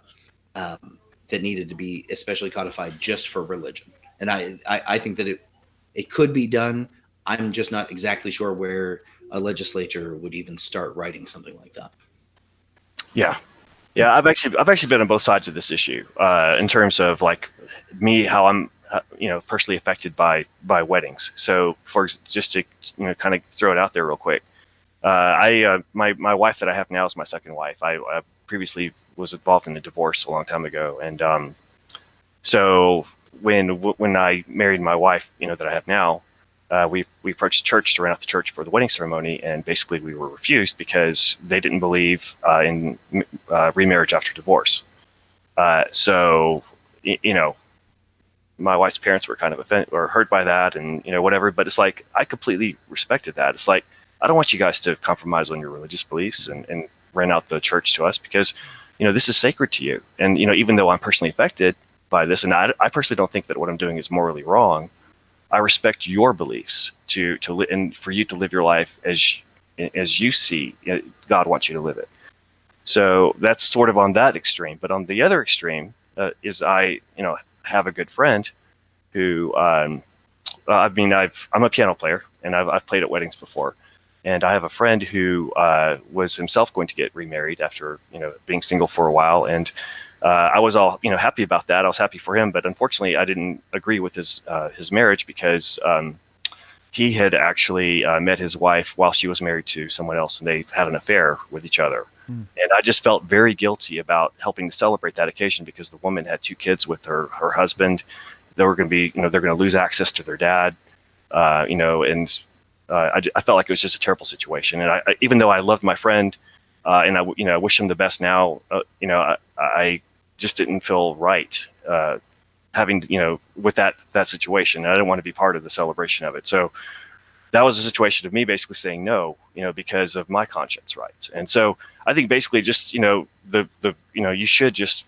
that needed to be especially codified just for religion. And I think that it could be done. I'm just not exactly sure where a legislature would even start writing something like that.
Yeah, Yeah, I've actually been on both sides of this issue in terms of like me, how I'm personally affected by weddings. So just to kind of throw it out there real quick, my wife that I have now is my second wife. I previously was involved in a divorce a long time ago, and so when I married my wife, that I have now, we approached the church to rent out the church for the wedding ceremony, and basically we were refused because they didn't believe in remarriage after divorce. So my wife's parents were kind of offended or hurt by that, and whatever. But it's like I completely respected that. It's like I don't want you guys to compromise on your religious beliefs and rent out the church to us because this is sacred to you. And even though I'm personally affected by this, and I personally don't think that what I'm doing is morally wrong, I respect your beliefs and for you to live your life as you see God wants you to live it. So that's sort of on that extreme. But on the other extreme is I have a good friend who I'm a piano player and I've played at weddings before, and I have a friend who was himself going to get remarried after being single for a while, and I was all happy about that. I was happy for him, but unfortunately, I didn't agree with his marriage because he had actually met his wife while she was married to someone else, and they had an affair with each other. And I just felt very guilty about helping to celebrate that occasion because the woman had 2 kids with her husband. They were going to be, they're going to lose access to their dad, and I felt like it was just a terrible situation. And I even though I loved my friend and I wish him the best now, I just didn't feel right having with that situation. And I didn't want to be part of the celebration of it. So that was a situation of me basically saying no, because of my conscience rights. And so I think basically just you should just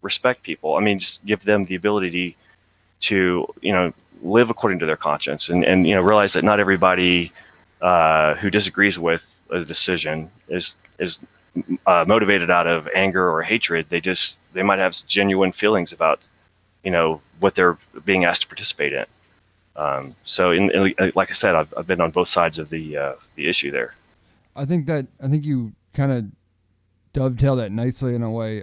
respect people. I mean, just give them the ability to live according to their conscience, and realize that not everybody who disagrees with a decision is motivated out of anger or hatred. They might have genuine feelings about what they're being asked to participate in. So like I said, I've been on both sides of the issue there.
I think you kind of dovetail that nicely in a way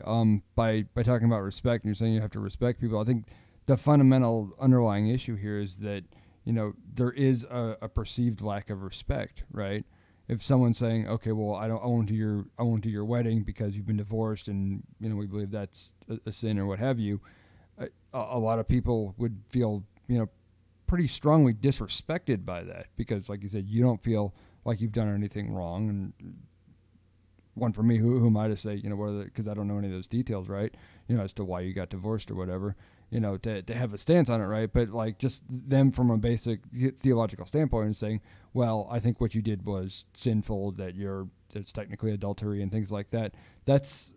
by talking about respect, and you're saying you have to respect people. I think the fundamental underlying issue here is that there is a perceived lack of respect, right? If someone's saying, okay, well, I won't do your wedding because you've been divorced, and we believe that's a sin or what have you, a lot of people would feel pretty strongly disrespected by that because, like you said, you don't feel like you've done anything wrong. And one for me, who am I to say, because I don't know any of those details, right? As to why you got divorced or whatever, to have a stance on it, right? But like just them from a basic theological standpoint and saying, well, I think what you did was sinful, that's technically adultery and things like that. That's,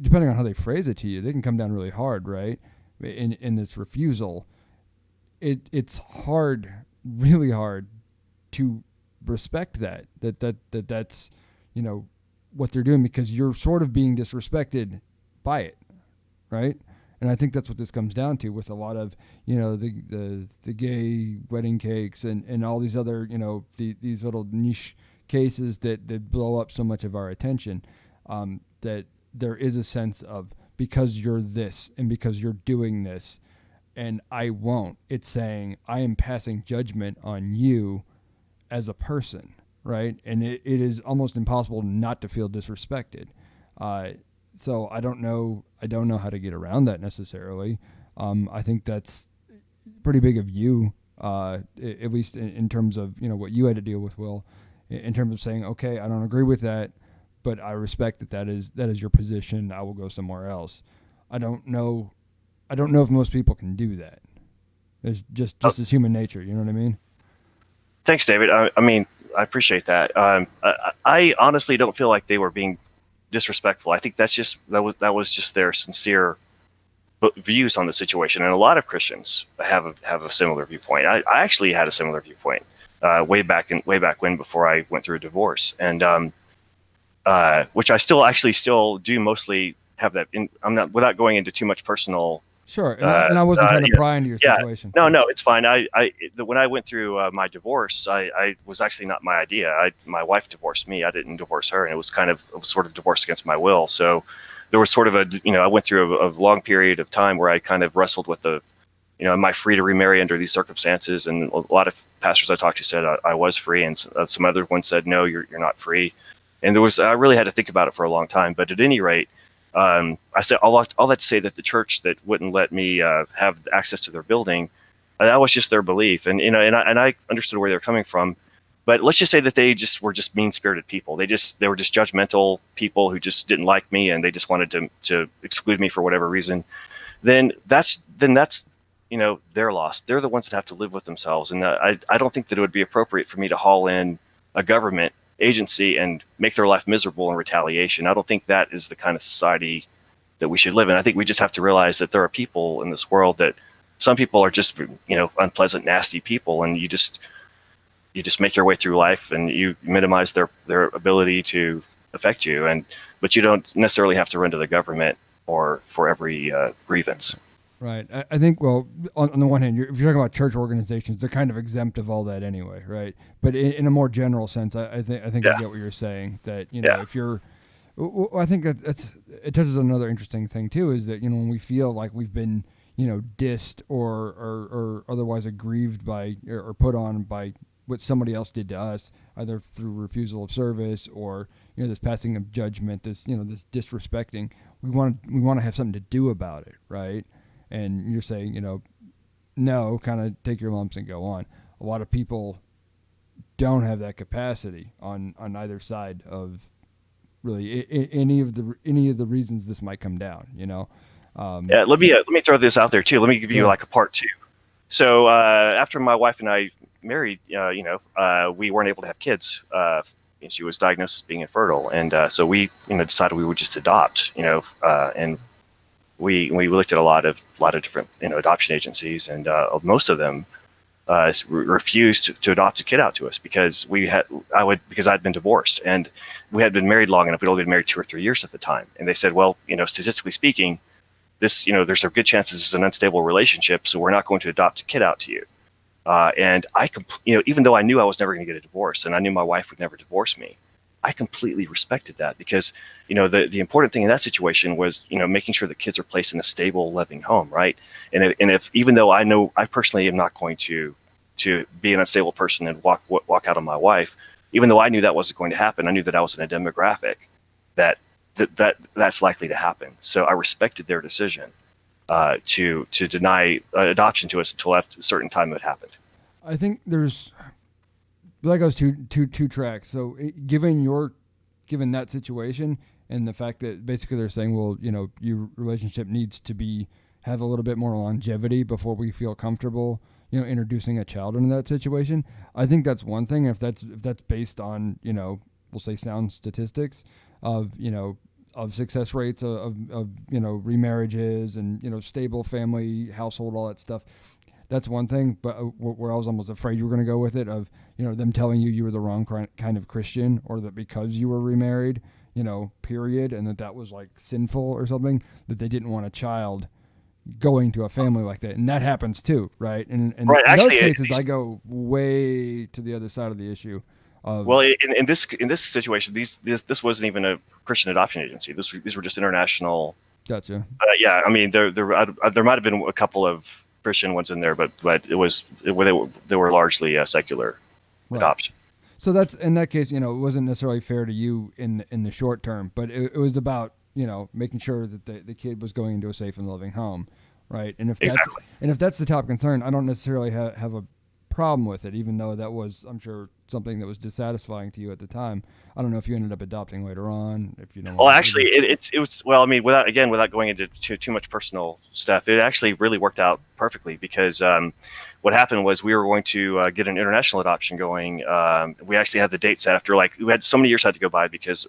depending on how they phrase it to you, they can come down really hard, right? In this refusal. It's hard, really hard to respect that's what they're doing because you're sort of being disrespected by it, right? And I think that's what this comes down to with a lot of the gay wedding cakes and all these other these little niche cases that blow up so much of our attention, that there is a sense of because you're this and because you're doing this and I won't, it's saying I am passing judgment on you as a person, right? And it is almost impossible not to feel disrespected. So I don't know how to get around that necessarily. I think that's pretty big of you, at least in terms of what you had to deal with, Will, in terms of saying, okay, I don't agree with that, but I respect that is your position. I will go somewhere else. I don't know if most people can do that. It's just as human nature. You know what I mean?
Thanks, David. I mean, I appreciate that. I honestly don't feel like they were being disrespectful. I think that was just their sincere views on the situation. And a lot of Christians have a similar viewpoint. I actually had a similar viewpoint way back when before I went through a divorce, and which I still do mostly have that. I'm not, without going into too much personal.
Sure, and I wasn't trying to pry into your situation.
No, it's fine. When I went through my divorce, I was actually not my idea. My wife divorced me. I didn't divorce her, and it was sort of divorced against my will. So there was sort of I went through a long period of time where I kind of wrestled with am I free to remarry under these circumstances? And a lot of pastors I talked to said I was free, and some other ones said no, you're not free. And I really had to think about it for a long time. But at any rate, I said all that to say that the church that wouldn't let me have access to their building, that was just their belief, and I understood where they were coming from. But let's just say that they were just mean-spirited people. They were just judgmental people who just didn't like me, and they just wanted to exclude me for whatever reason. Then that's their loss. They're the ones that have to live with themselves. And I don't think that it would be appropriate for me to haul in a government agency and make their life miserable in retaliation. I don't think that is the kind of society that we should live in. I think we just have to realize that there are people in this world that some people are just, unpleasant, nasty people. And you just make your way through life and you minimize their ability to affect you. But you don't necessarily have to run to the government or for every grievance.
Right. I think, well, on the one hand, if you're talking about church organizations, they're kind of exempt of all that anyway, right? But in a more general sense, I think I get what you're saying, that, if you're, well, I think it touches on another interesting thing too, is that, when we feel like we've been, dissed or otherwise aggrieved by or put on by what somebody else did to us, either through refusal of service or, this passing of judgment, this disrespecting, we want to have something to do about it, right? And you're saying, no, kind of take your lumps and go on. A lot of people don't have that capacity on either side of really any of the reasons this might come down.
Let me throw this out there too. Let me give you like a part two. So after my wife and I married, we weren't able to have kids. And she was diagnosed as being infertile, and so we decided we would just adopt. And we looked at a lot of different adoption agencies, and most of them refused to adopt a kid out to us because I'd been divorced and we had been married long enough. We'd only been married 2 or 3 years at the time, and they said, well, statistically speaking, this there's a good chance this is an unstable relationship, so we're not going to adopt a kid out to you. And I even though I knew I was never going to get a divorce, and I knew my wife would never divorce me, I completely respected that because, the important thing in that situation was, making sure that kids are placed in a stable, loving home, right? And if even though I know I personally am not going to be an unstable person and walk out on my wife, even though I knew that wasn't going to happen, I knew that I was in a demographic that's likely to happen. So I respected their decision to deny adoption to us until after a certain time it happened.
I think that goes two tracks. So given that situation and the fact that basically they're saying, well, your relationship needs to have a little bit more longevity before we feel comfortable, introducing a child into that situation. I think that's one thing. If that's based on, we'll say sound statistics of success rates of remarriages and, stable family, household, all that stuff. That's one thing, but where I was almost afraid you were going to go with it of, them telling you were the wrong kind of Christian, or that because you were remarried, period, and that was like sinful or something, that they didn't want a child going to a family like that. And that happens too, right? And
right.
In
Actually,
those cases, I go way to the other side of the issue.
Well, in this situation, this wasn't even a Christian adoption agency. These were just international.
Gotcha.
Yeah, I mean, there might have been a couple of Christian ones in there, but they were largely secular adoption.
So that's in that case, it wasn't necessarily fair to you in the short term, but it was about making sure that the kid was going into a safe and loving home, right? And if that's the top concern, I don't necessarily have a problem with it, even though that was, I'm sure, something that was dissatisfying to you at the time. I don't know if you ended up adopting later on. If you don't.
Well, actually, it was. Well, I mean, without going into too much personal stuff, it actually really worked out perfectly because what happened was we were going to get an international adoption going. We actually had the date set after we had so many years had to go by because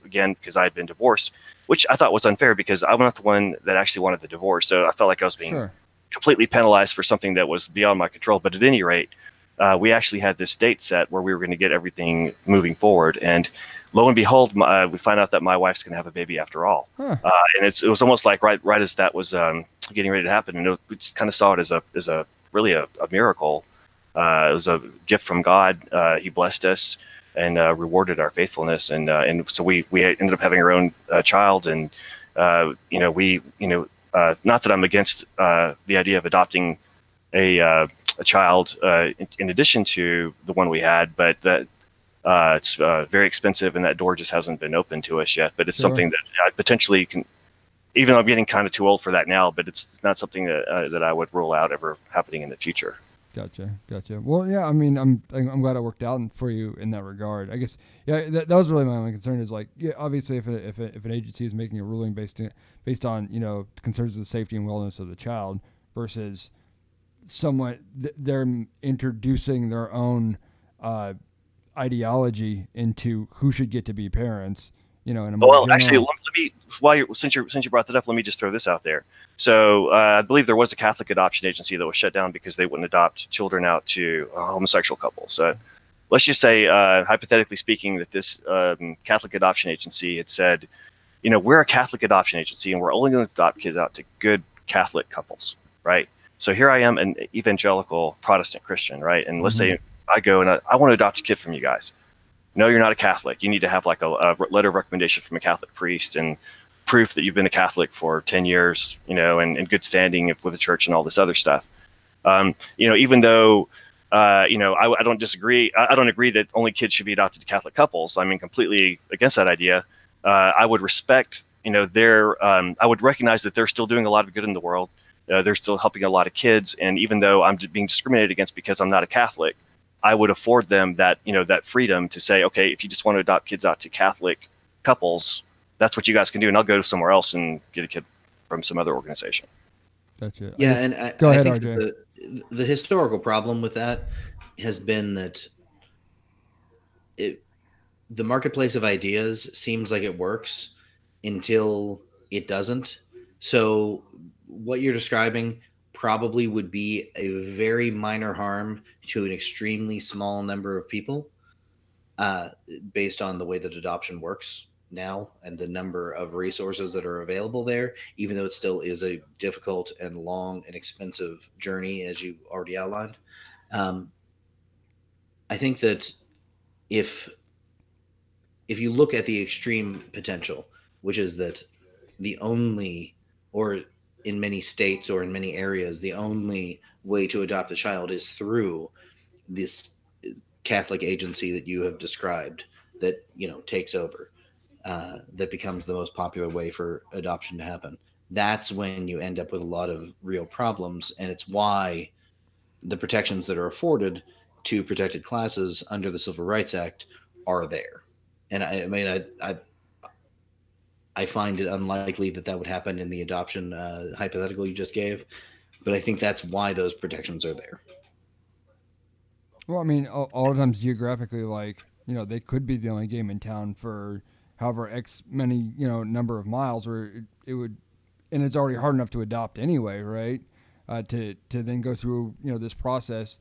I had been divorced, which I thought was unfair because I'm not the one that actually wanted the divorce. So I felt like I was being completely penalized for something that was beyond my control. But at any rate, we actually had this date set where we were going to get everything moving forward. And lo and behold, we find out that my wife's going to have a baby after all. And it was almost like right as that was getting ready to happen. And we just kind of saw it as a really a miracle. It was a gift from God. He blessed us and rewarded our faithfulness. And so we ended up having our own child. And not that I'm against the idea of adopting a child in addition to the one we had, but that it's very expensive, and that door just hasn't been open to us yet. But it's something that I potentially can, even though I'm getting kind of too old for that now, but it's not something that I would rule out ever happening in the future.
Gotcha. Well, yeah, I mean, I'm glad it worked out for you in that regard. I guess, yeah, that was really my only concern is like, yeah, obviously, if an agency is making a ruling based on concerns of the safety and wellness of the child versus somewhat they're introducing their own ideology into who should get to be parents. In a more
Well, actually, let me since you brought that up, let me just throw this out there. So I believe there was a Catholic adoption agency that was shut down because they wouldn't adopt children out to homosexual couples. So let's just say, hypothetically speaking, that this Catholic adoption agency had said, we're a Catholic adoption agency and we're only going to adopt kids out to good Catholic couples, right? So here I am, an evangelical Protestant Christian, right? And let's say I go and I want to adopt a kid from you guys. No, you're not a Catholic. You need to have like a letter of recommendation from a Catholic priest and proof that you've been a Catholic for 10 years, and in good standing with the church and all this other stuff. Even though, I don't disagree. I don't agree that only kids should be adopted to Catholic couples. I mean, completely against that idea. I would respect, I would recognize that they're still doing a lot of good in the world. They're still helping a lot of kids. And even though I'm being discriminated against because I'm not a Catholic, I would afford them that, that freedom to say, okay, if you just want to adopt kids out to Catholic couples, that's what you guys can do. And I'll go somewhere else and get a kid from some other organization.
That's it.
Yeah. And I think RJ. The historical problem with that has been that the marketplace of ideas seems like it works until it doesn't. So what you're describing probably would be a very minor harm to an extremely small number of people, based on the way that adoption works now and the number of resources that are available there, even though it still is a difficult and long and expensive journey, as you already outlined. I think that if you look at the extreme potential, which is that the only, or in many states or in many areas, the only way to adopt a child is through this Catholic agency that you have described that, takes over, that becomes the most popular way for adoption to happen. That's when you end up with a lot of real problems. And it's why the protections that are afforded to protected classes under the Civil Rights Act are there. And I find it unlikely that would happen in the adoption hypothetical you just gave, but I think that's why those protections are there.
Well, I mean, all the times geographically, like, they could be the only game in town for however X many, number of miles, or it would, and it's already hard enough to adopt anyway, right? To then go through, this process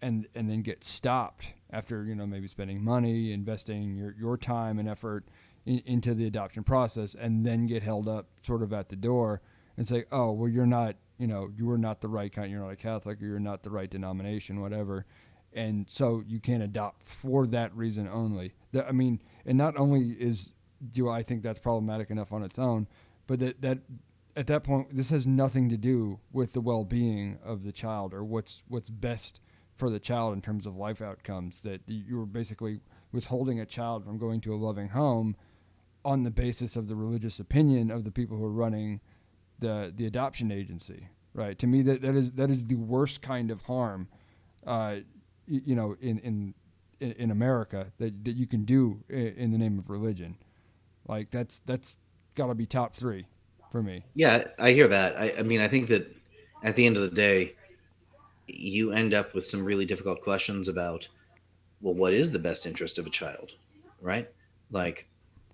and then get stopped after, maybe spending money, investing your time and effort into the adoption process, and then get held up sort of at the door and say, oh, well, you're not, you are not the right kind, you're not a Catholic, or you're not the right denomination, whatever. And so you can't adopt for that reason only. I mean, and not only do I think that's problematic enough on its own, but that at that point, this has nothing to do with the well-being of the child or what's best for the child in terms of life outcomes. That you're basically withholding a child from going to a loving home on the basis of the religious opinion of the people who are running the adoption agency, right? To me, that is the worst kind of harm, in America that you can do in the name of religion. Like that's got to be top 3 for me.
Yeah, I hear that. I mean, I think that at the end of the day, you end up with some really difficult questions about, well, what is the best interest of a child, right? Like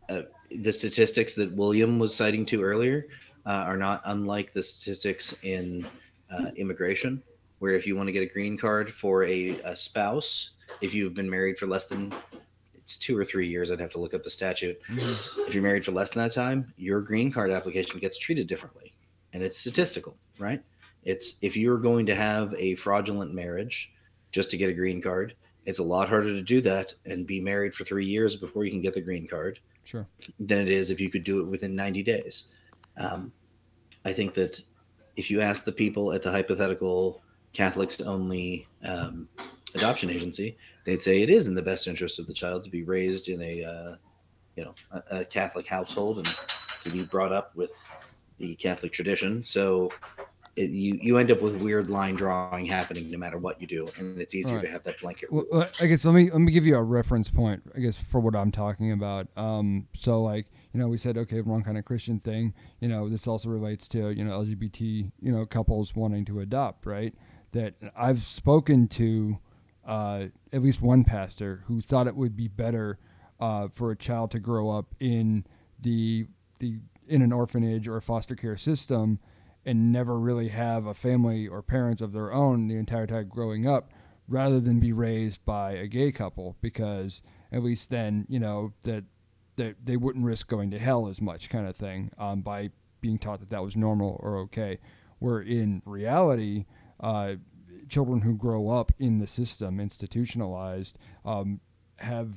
the statistics that William was citing to earlier are not unlike the statistics in immigration, where if you want to get a green card for a spouse, if you've been married for less than, it's 2 or 3 years, I'd have to look up the statute. If you're married for less than that time, your green card application gets treated differently. And it's statistical, right? It's if you're going to have a fraudulent marriage just to get a green card, it's a lot harder to do that and be married for 3 years before you can get the green card.
Sure.
Than it is if you could do it within 90 days. I think that if you ask the people at the hypothetical Catholics only adoption agency, they'd say it is in the best interest of the child to be raised in a Catholic household and to be brought up with the Catholic tradition. So you end up with weird line drawing happening no matter what you do, and it's easier to have that blanket rule.
Well, I guess let me give you a reference point, I guess, for what I'm talking about. So like, we said, okay, wrong kind of Christian thing. This also relates to, LGBT, couples wanting to adopt, right? That I've spoken to at least one pastor who thought it would be better for a child to grow up in in an orphanage or a foster care system and never really have a family or parents of their own the entire time growing up, rather than be raised by a gay couple, because at least then that they wouldn't risk going to hell as much, kind of thing, by being taught that was normal or okay. Where in reality, children who grow up in the system, institutionalized, have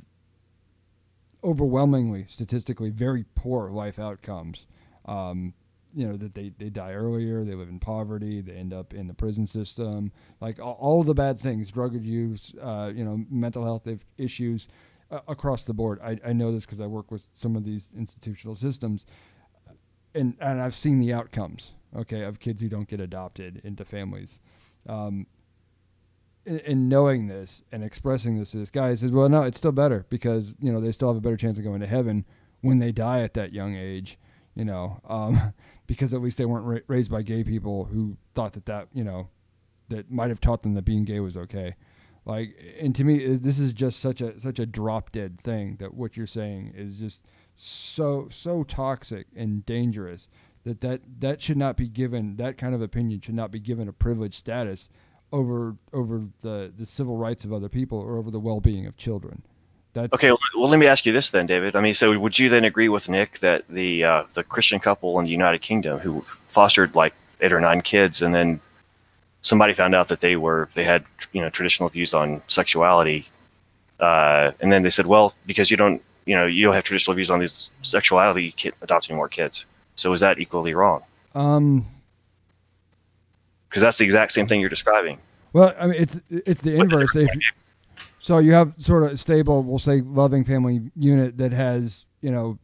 overwhelmingly, statistically, very poor life outcomes. That they die earlier, they live in poverty, they end up in the prison system, like all the bad things, drug abuse, mental health issues across the board. I know this because I work with some of these institutional systems, and I've seen the outcomes, okay, of kids who don't get adopted into families. In knowing this and expressing this to this guy, he says, well, no, it's still better because, they still have a better chance of going to heaven when they die at that young age, because at least they weren't raised by gay people who thought that might have taught them that being gay was okay. Like, and to me, this is just such a drop dead thing, that what you're saying is just so toxic and dangerous that should not be given, that kind of opinion should not be given a privileged status over the civil rights of other people or over the well-being of children.
Okay, well, let me ask you this then, David. I mean, so would you then agree with Nick that the Christian couple in the United Kingdom who fostered like 8 or 9 kids, and then somebody found out that they had traditional views on sexuality, and then they said, well, because you don't have traditional views on this sexuality, you can't adopt any more kids. So is that equally wrong? Because that's the exact same thing you're describing.
Well, I mean, it's the inverse. So you have sort of a stable, we'll say, loving family unit that has,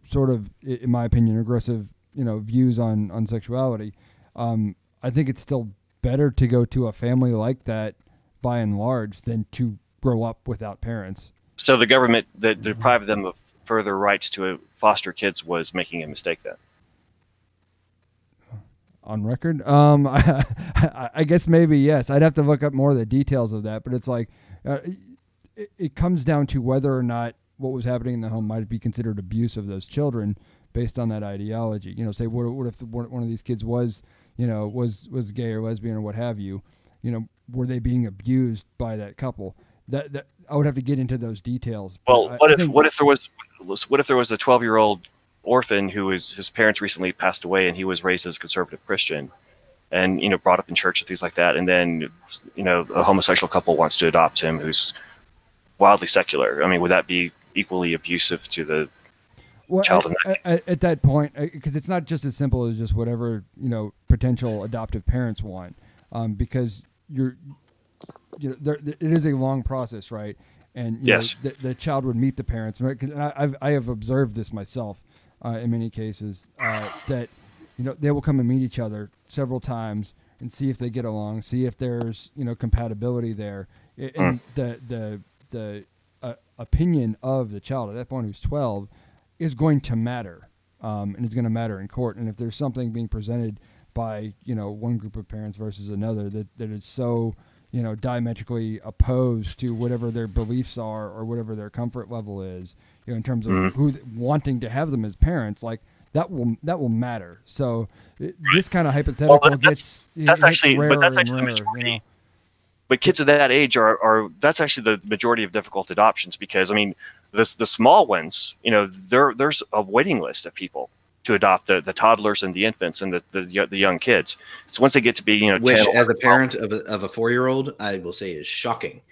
sort of, in my opinion, aggressive, views on sexuality. I think it's still better to go to a family like that, by and large, than to grow up without parents.
So the government that deprived them of further rights to foster kids was making a mistake then?
On record? I guess maybe yes. I'd have to look up more of the details of that, but it's like it comes down to whether or not what was happening in the home might be considered abuse of those children based on that ideology. Say what if one of these kids was gay or lesbian or what have you? Were they being abused by that couple? That I would have to get into those details.
Well, what if there was a 12-year-old orphan his parents recently passed away, and he was raised as a conservative Christian, and brought up in church and things like that, and then a homosexual couple wants to adopt him who's wildly secular. I mean, would that be equally abusive to the child in that case?
At that point, because it's not just as simple as just whatever potential adoptive parents want, because it is a long process, right? And
yes,
the child would meet the parents. Right? 'Cause I have observed this myself in many cases, that they will come and meet each other several times and see if they get along, see if there's compatibility there, and the opinion of the child at that point, who's 12, is going to matter, and it's going to matter in court. And if there's something being presented by one group of parents versus another that is so diametrically opposed to whatever their beliefs are or whatever their comfort level is, in terms of who wanting to have them as parents, like that will matter. So this kind of hypothetical
that's actually the majority. But kids of that age are that's actually the majority of difficult adoptions, because I mean the small ones, there's a waiting list of people to adopt the toddlers and the infants and the young kids. So once they get to be, you know,
Which,
10,
as a
11,
parent of a 4-year-old, I will say is shocking.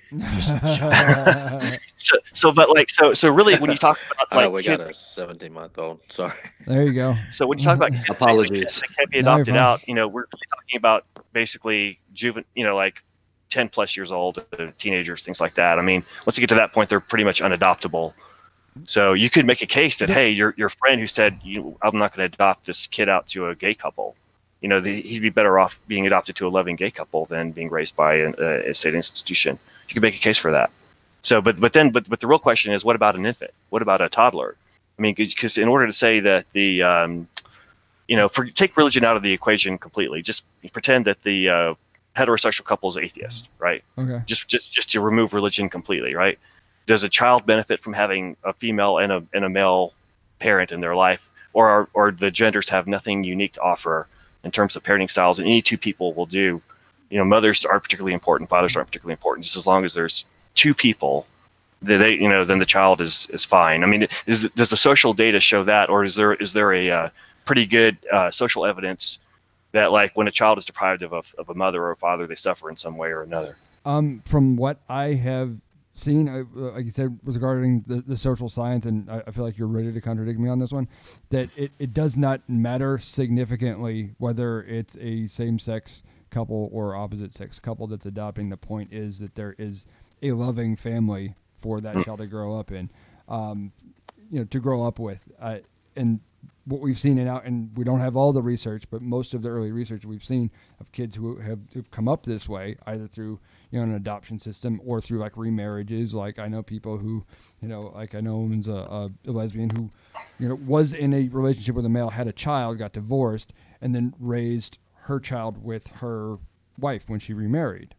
So really, when you talk about
I know
like
we
kids,
got a 17-month-old. Sorry.
There you go.
so when you talk about kids
Apologies.
that can't be
No, you're
adopted
fine.
out, you know, we're really talking about basically like 10 plus years old, teenagers, things like that. I mean, once you get to that point, they're pretty much unadoptable. So you could make a case that, hey, your friend who said, I'm not going to adopt this kid out to a gay couple, you know, he'd be better off being adopted to a loving gay couple than being raised by a state institution. You could make a case for that. So, but the real question is, what about an infant? What about a toddler? I mean, because in order to say that take religion out of the equation completely, just pretend that the heterosexual couple is atheist, right?
Okay.
Just to remove religion completely, right? Does a child benefit from having a female and a male parent in their life, or the genders have nothing unique to offer in terms of parenting styles, and any two people will do? You know, mothers aren't particularly important, fathers aren't particularly important. Just as long as there's two people, then the child is fine. I mean, does the social data show that, or is there a pretty good social evidence that, like, when a child is deprived of a mother or a father, they suffer in some way or another?
From what I have seen, like you said, regarding the social science, and I feel like you're ready to contradict me on this one, that it does not matter significantly whether it's a same-sex couple or opposite-sex couple that's adopting. The point is that there is a loving family for that child to grow up in, to grow up with. And what we've seen and we don't have all the research, but most of the early research we've seen of kids who've come up this way, either through an adoption system or through like remarriages. Like I know people who, like I know a woman's a lesbian who, was in a relationship with a male, had a child, got divorced, and then raised her child with her wife when she remarried.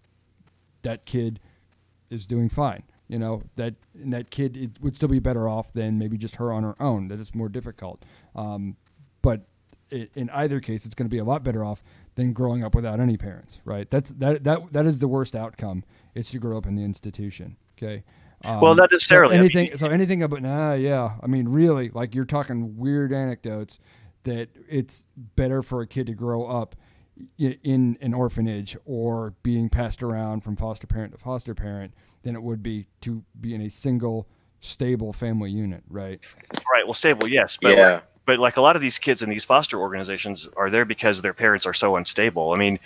That kid is doing fine. That kid, it would still be better off than maybe just her on her own. That it's more difficult. But in either case, it's going to be a lot better off than growing up without any parents, right? That is the worst outcome. It's to grow up in the institution. Okay.
Well, not necessarily.
Anything about yeah. I mean, really, like you're talking weird anecdotes that it's better for a kid to grow up in an orphanage or being passed around from foster parent to foster parent than it would be to be in a single stable family unit, right?
Right. Well, stable, yes, but
Yeah.
But like a lot of these kids in these foster organizations are there because their parents are so unstable. I mean,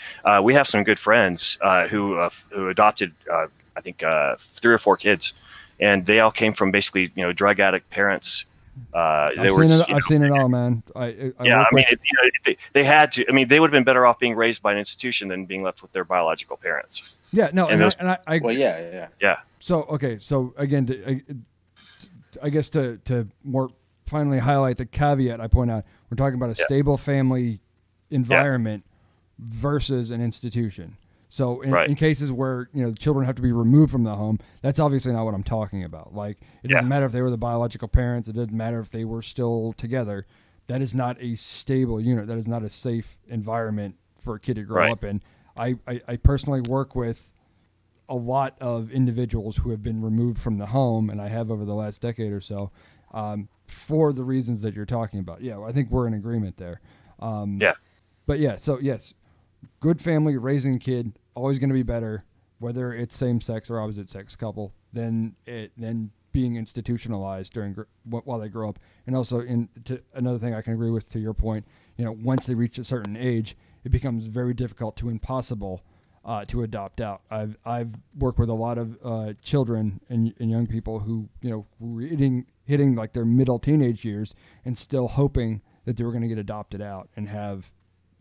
we have some good friends who adopted, I think, 3 or 4 kids, and they all came from basically drug addict parents.
I've seen it all, man.
They had to. I mean, they would have been better off being raised by an institution than being left with their biological parents.
Yeah, no,
Well, yeah.
So okay, so again, I guess to more finally highlight the caveat I point out, we're talking about a stable family environment versus an institution. So in cases where children have to be removed from the home, that's obviously not what I'm talking about. Like it doesn't matter if they were the biological parents, it doesn't matter if they were still together. That is not a stable unit. That is not a safe environment for a kid to grow up in. I personally work with a lot of individuals who have been removed from the home, and I have over the last decade or so, for the reasons that you're talking about. Yeah, I think we're in agreement there. But yeah, so yes, good family raising a kid always going to be better, whether it's same sex or opposite sex couple, than being institutionalized while they grow up. And also, another thing I can agree with to your point, once they reach a certain age, it becomes very difficult to impossible to adopt out. I've worked with a lot of children and young people who were hitting like their middle teenage years and still hoping that they were going to get adopted out and have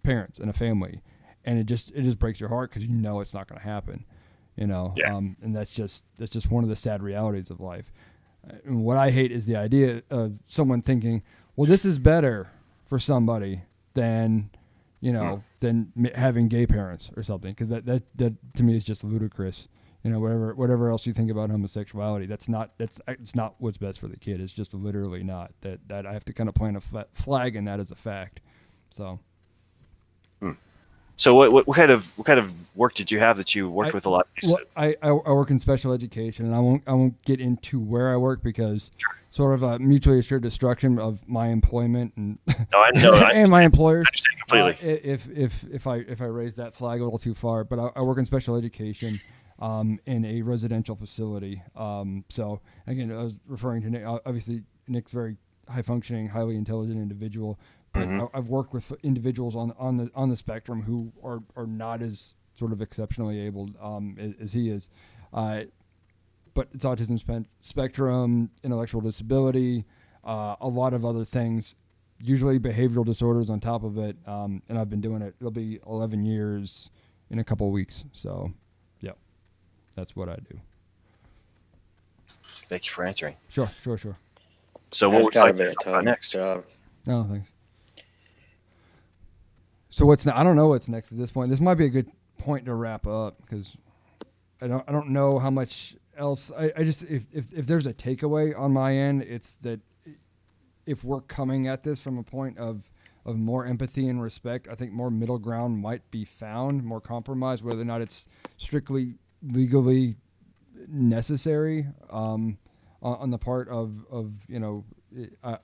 parents and a family, and it just breaks your heart because it's not going to happen, and that's just one of the sad realities of life. And what I hate is the idea of someone thinking, well, this is better for somebody than than having gay parents or something, because that to me is just ludicrous. Whatever else you think about homosexuality, it's not what's best for the kid. It's just literally not. That I have to kind of plant a flag in that as a fact. So,
So what kind of work did you have that you worked with a lot?
Well, I work in special education, and I won't get into where I work because sort of a mutually assured destruction of my employment and
No, I know.
and my employers.
I understand completely.
If I raise that flag a little too far, but I work in special education in a residential facility. So again, I was referring to Nick. Obviously, Nick's very high functioning, highly intelligent individual. But I've worked with individuals on the spectrum who are not as sort of exceptionally able as he is. But it's autism spectrum, intellectual disability, a lot of other things, usually behavioral disorders on top of it. And I've been doing it. It'll be 11 years in a couple of weeks. So, yeah, that's what I do.
Thank you for answering.
Sure.
So what would you like to talk about next?
No, thanks. So what's I don't know what's next at this point. This might be a good point to wrap up because I don't know how much else. I just if there's a takeaway on my end, it's that if we're coming at this from a point of more empathy and respect, I think more middle ground might be found, more compromise, whether or not it's strictly legally necessary on the part of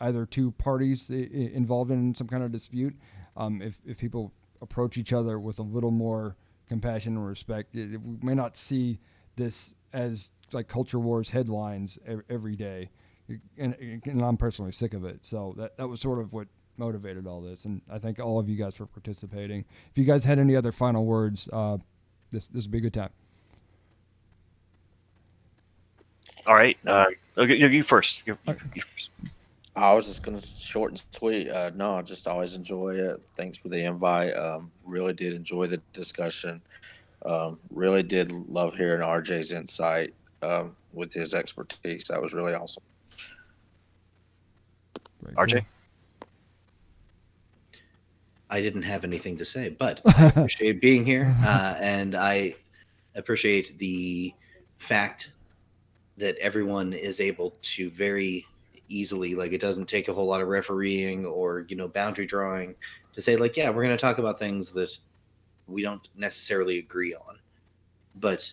either two parties involved in some kind of dispute. If people approach each other with a little more compassion and respect, we may not see this as like culture wars headlines every day. And I'm personally sick of it. So that was sort of what motivated all this. And I thank all of you guys for participating. If you guys had any other final words, this would be a good time.
All right. You first. You first.
I was just gonna short and sweet. No, I just always enjoy it. Thanks for the invite. Really did enjoy the discussion. Really did love hearing RJ's insight with his expertise. That was really awesome.
RJ?
I didn't have anything to say, but I appreciate being here, and I appreciate the fact that everyone is able to very easily, like, it doesn't take a whole lot of refereeing or boundary drawing to say, like, yeah, we're going to talk about things that we don't necessarily agree on, but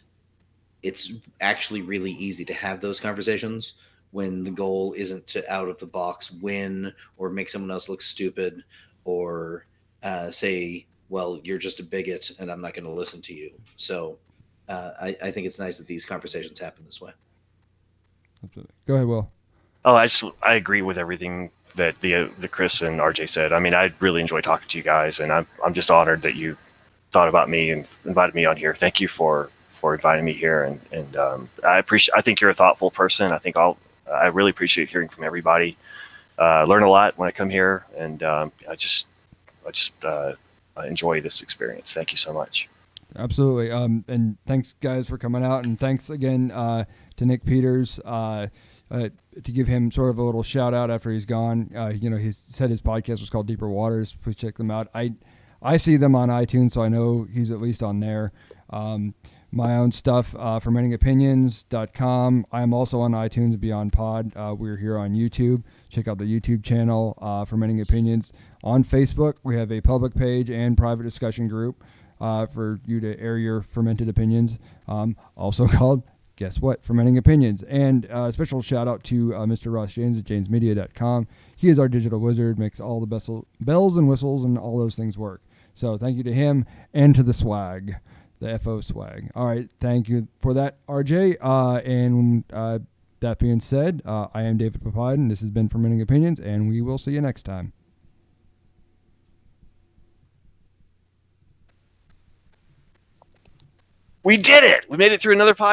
it's actually really easy to have those conversations when the goal isn't to out of the box win or make someone else look stupid or say, well, you're just a bigot and I'm not going to listen to you. So I think it's nice that these conversations happen this way.
Absolutely. Go ahead, Will.
Oh, I agree with everything that the Chris and RJ said. I mean, I really enjoy talking to you guys, and I'm just honored that you thought about me and invited me on here. Thank you for inviting me here, and I appreciate. I think you're a thoughtful person. I really appreciate hearing from everybody. Learn a lot when I come here, and I just enjoy this experience. Thank you so much.
Absolutely. And thanks, guys, for coming out, and thanks again to Nick Peters. To give him sort of a little shout out after he's gone. He said his podcast was called Deeper Waters. Please check them out. I see them on iTunes, so I know he's at least on there. My own stuff, fermentingopinions.com. I'm also on iTunes Beyond Pod. We're here on YouTube. Check out the YouTube channel, Fermenting Opinions. On Facebook, we have a public page and private discussion group for you to air your fermented opinions, also called, guess what, Fermenting Opinions. And a special shout out to Mr. Ross James at jamesmedia.com. He is our digital wizard, makes all the bells and whistles and all those things work. So thank you to him and to the swag, the FO swag. All right, thank you for that, RJ. And that being said, I am David Papide, and this has been Fermenting Opinions, and we will see you next time.
We did it! We made it through another podcast.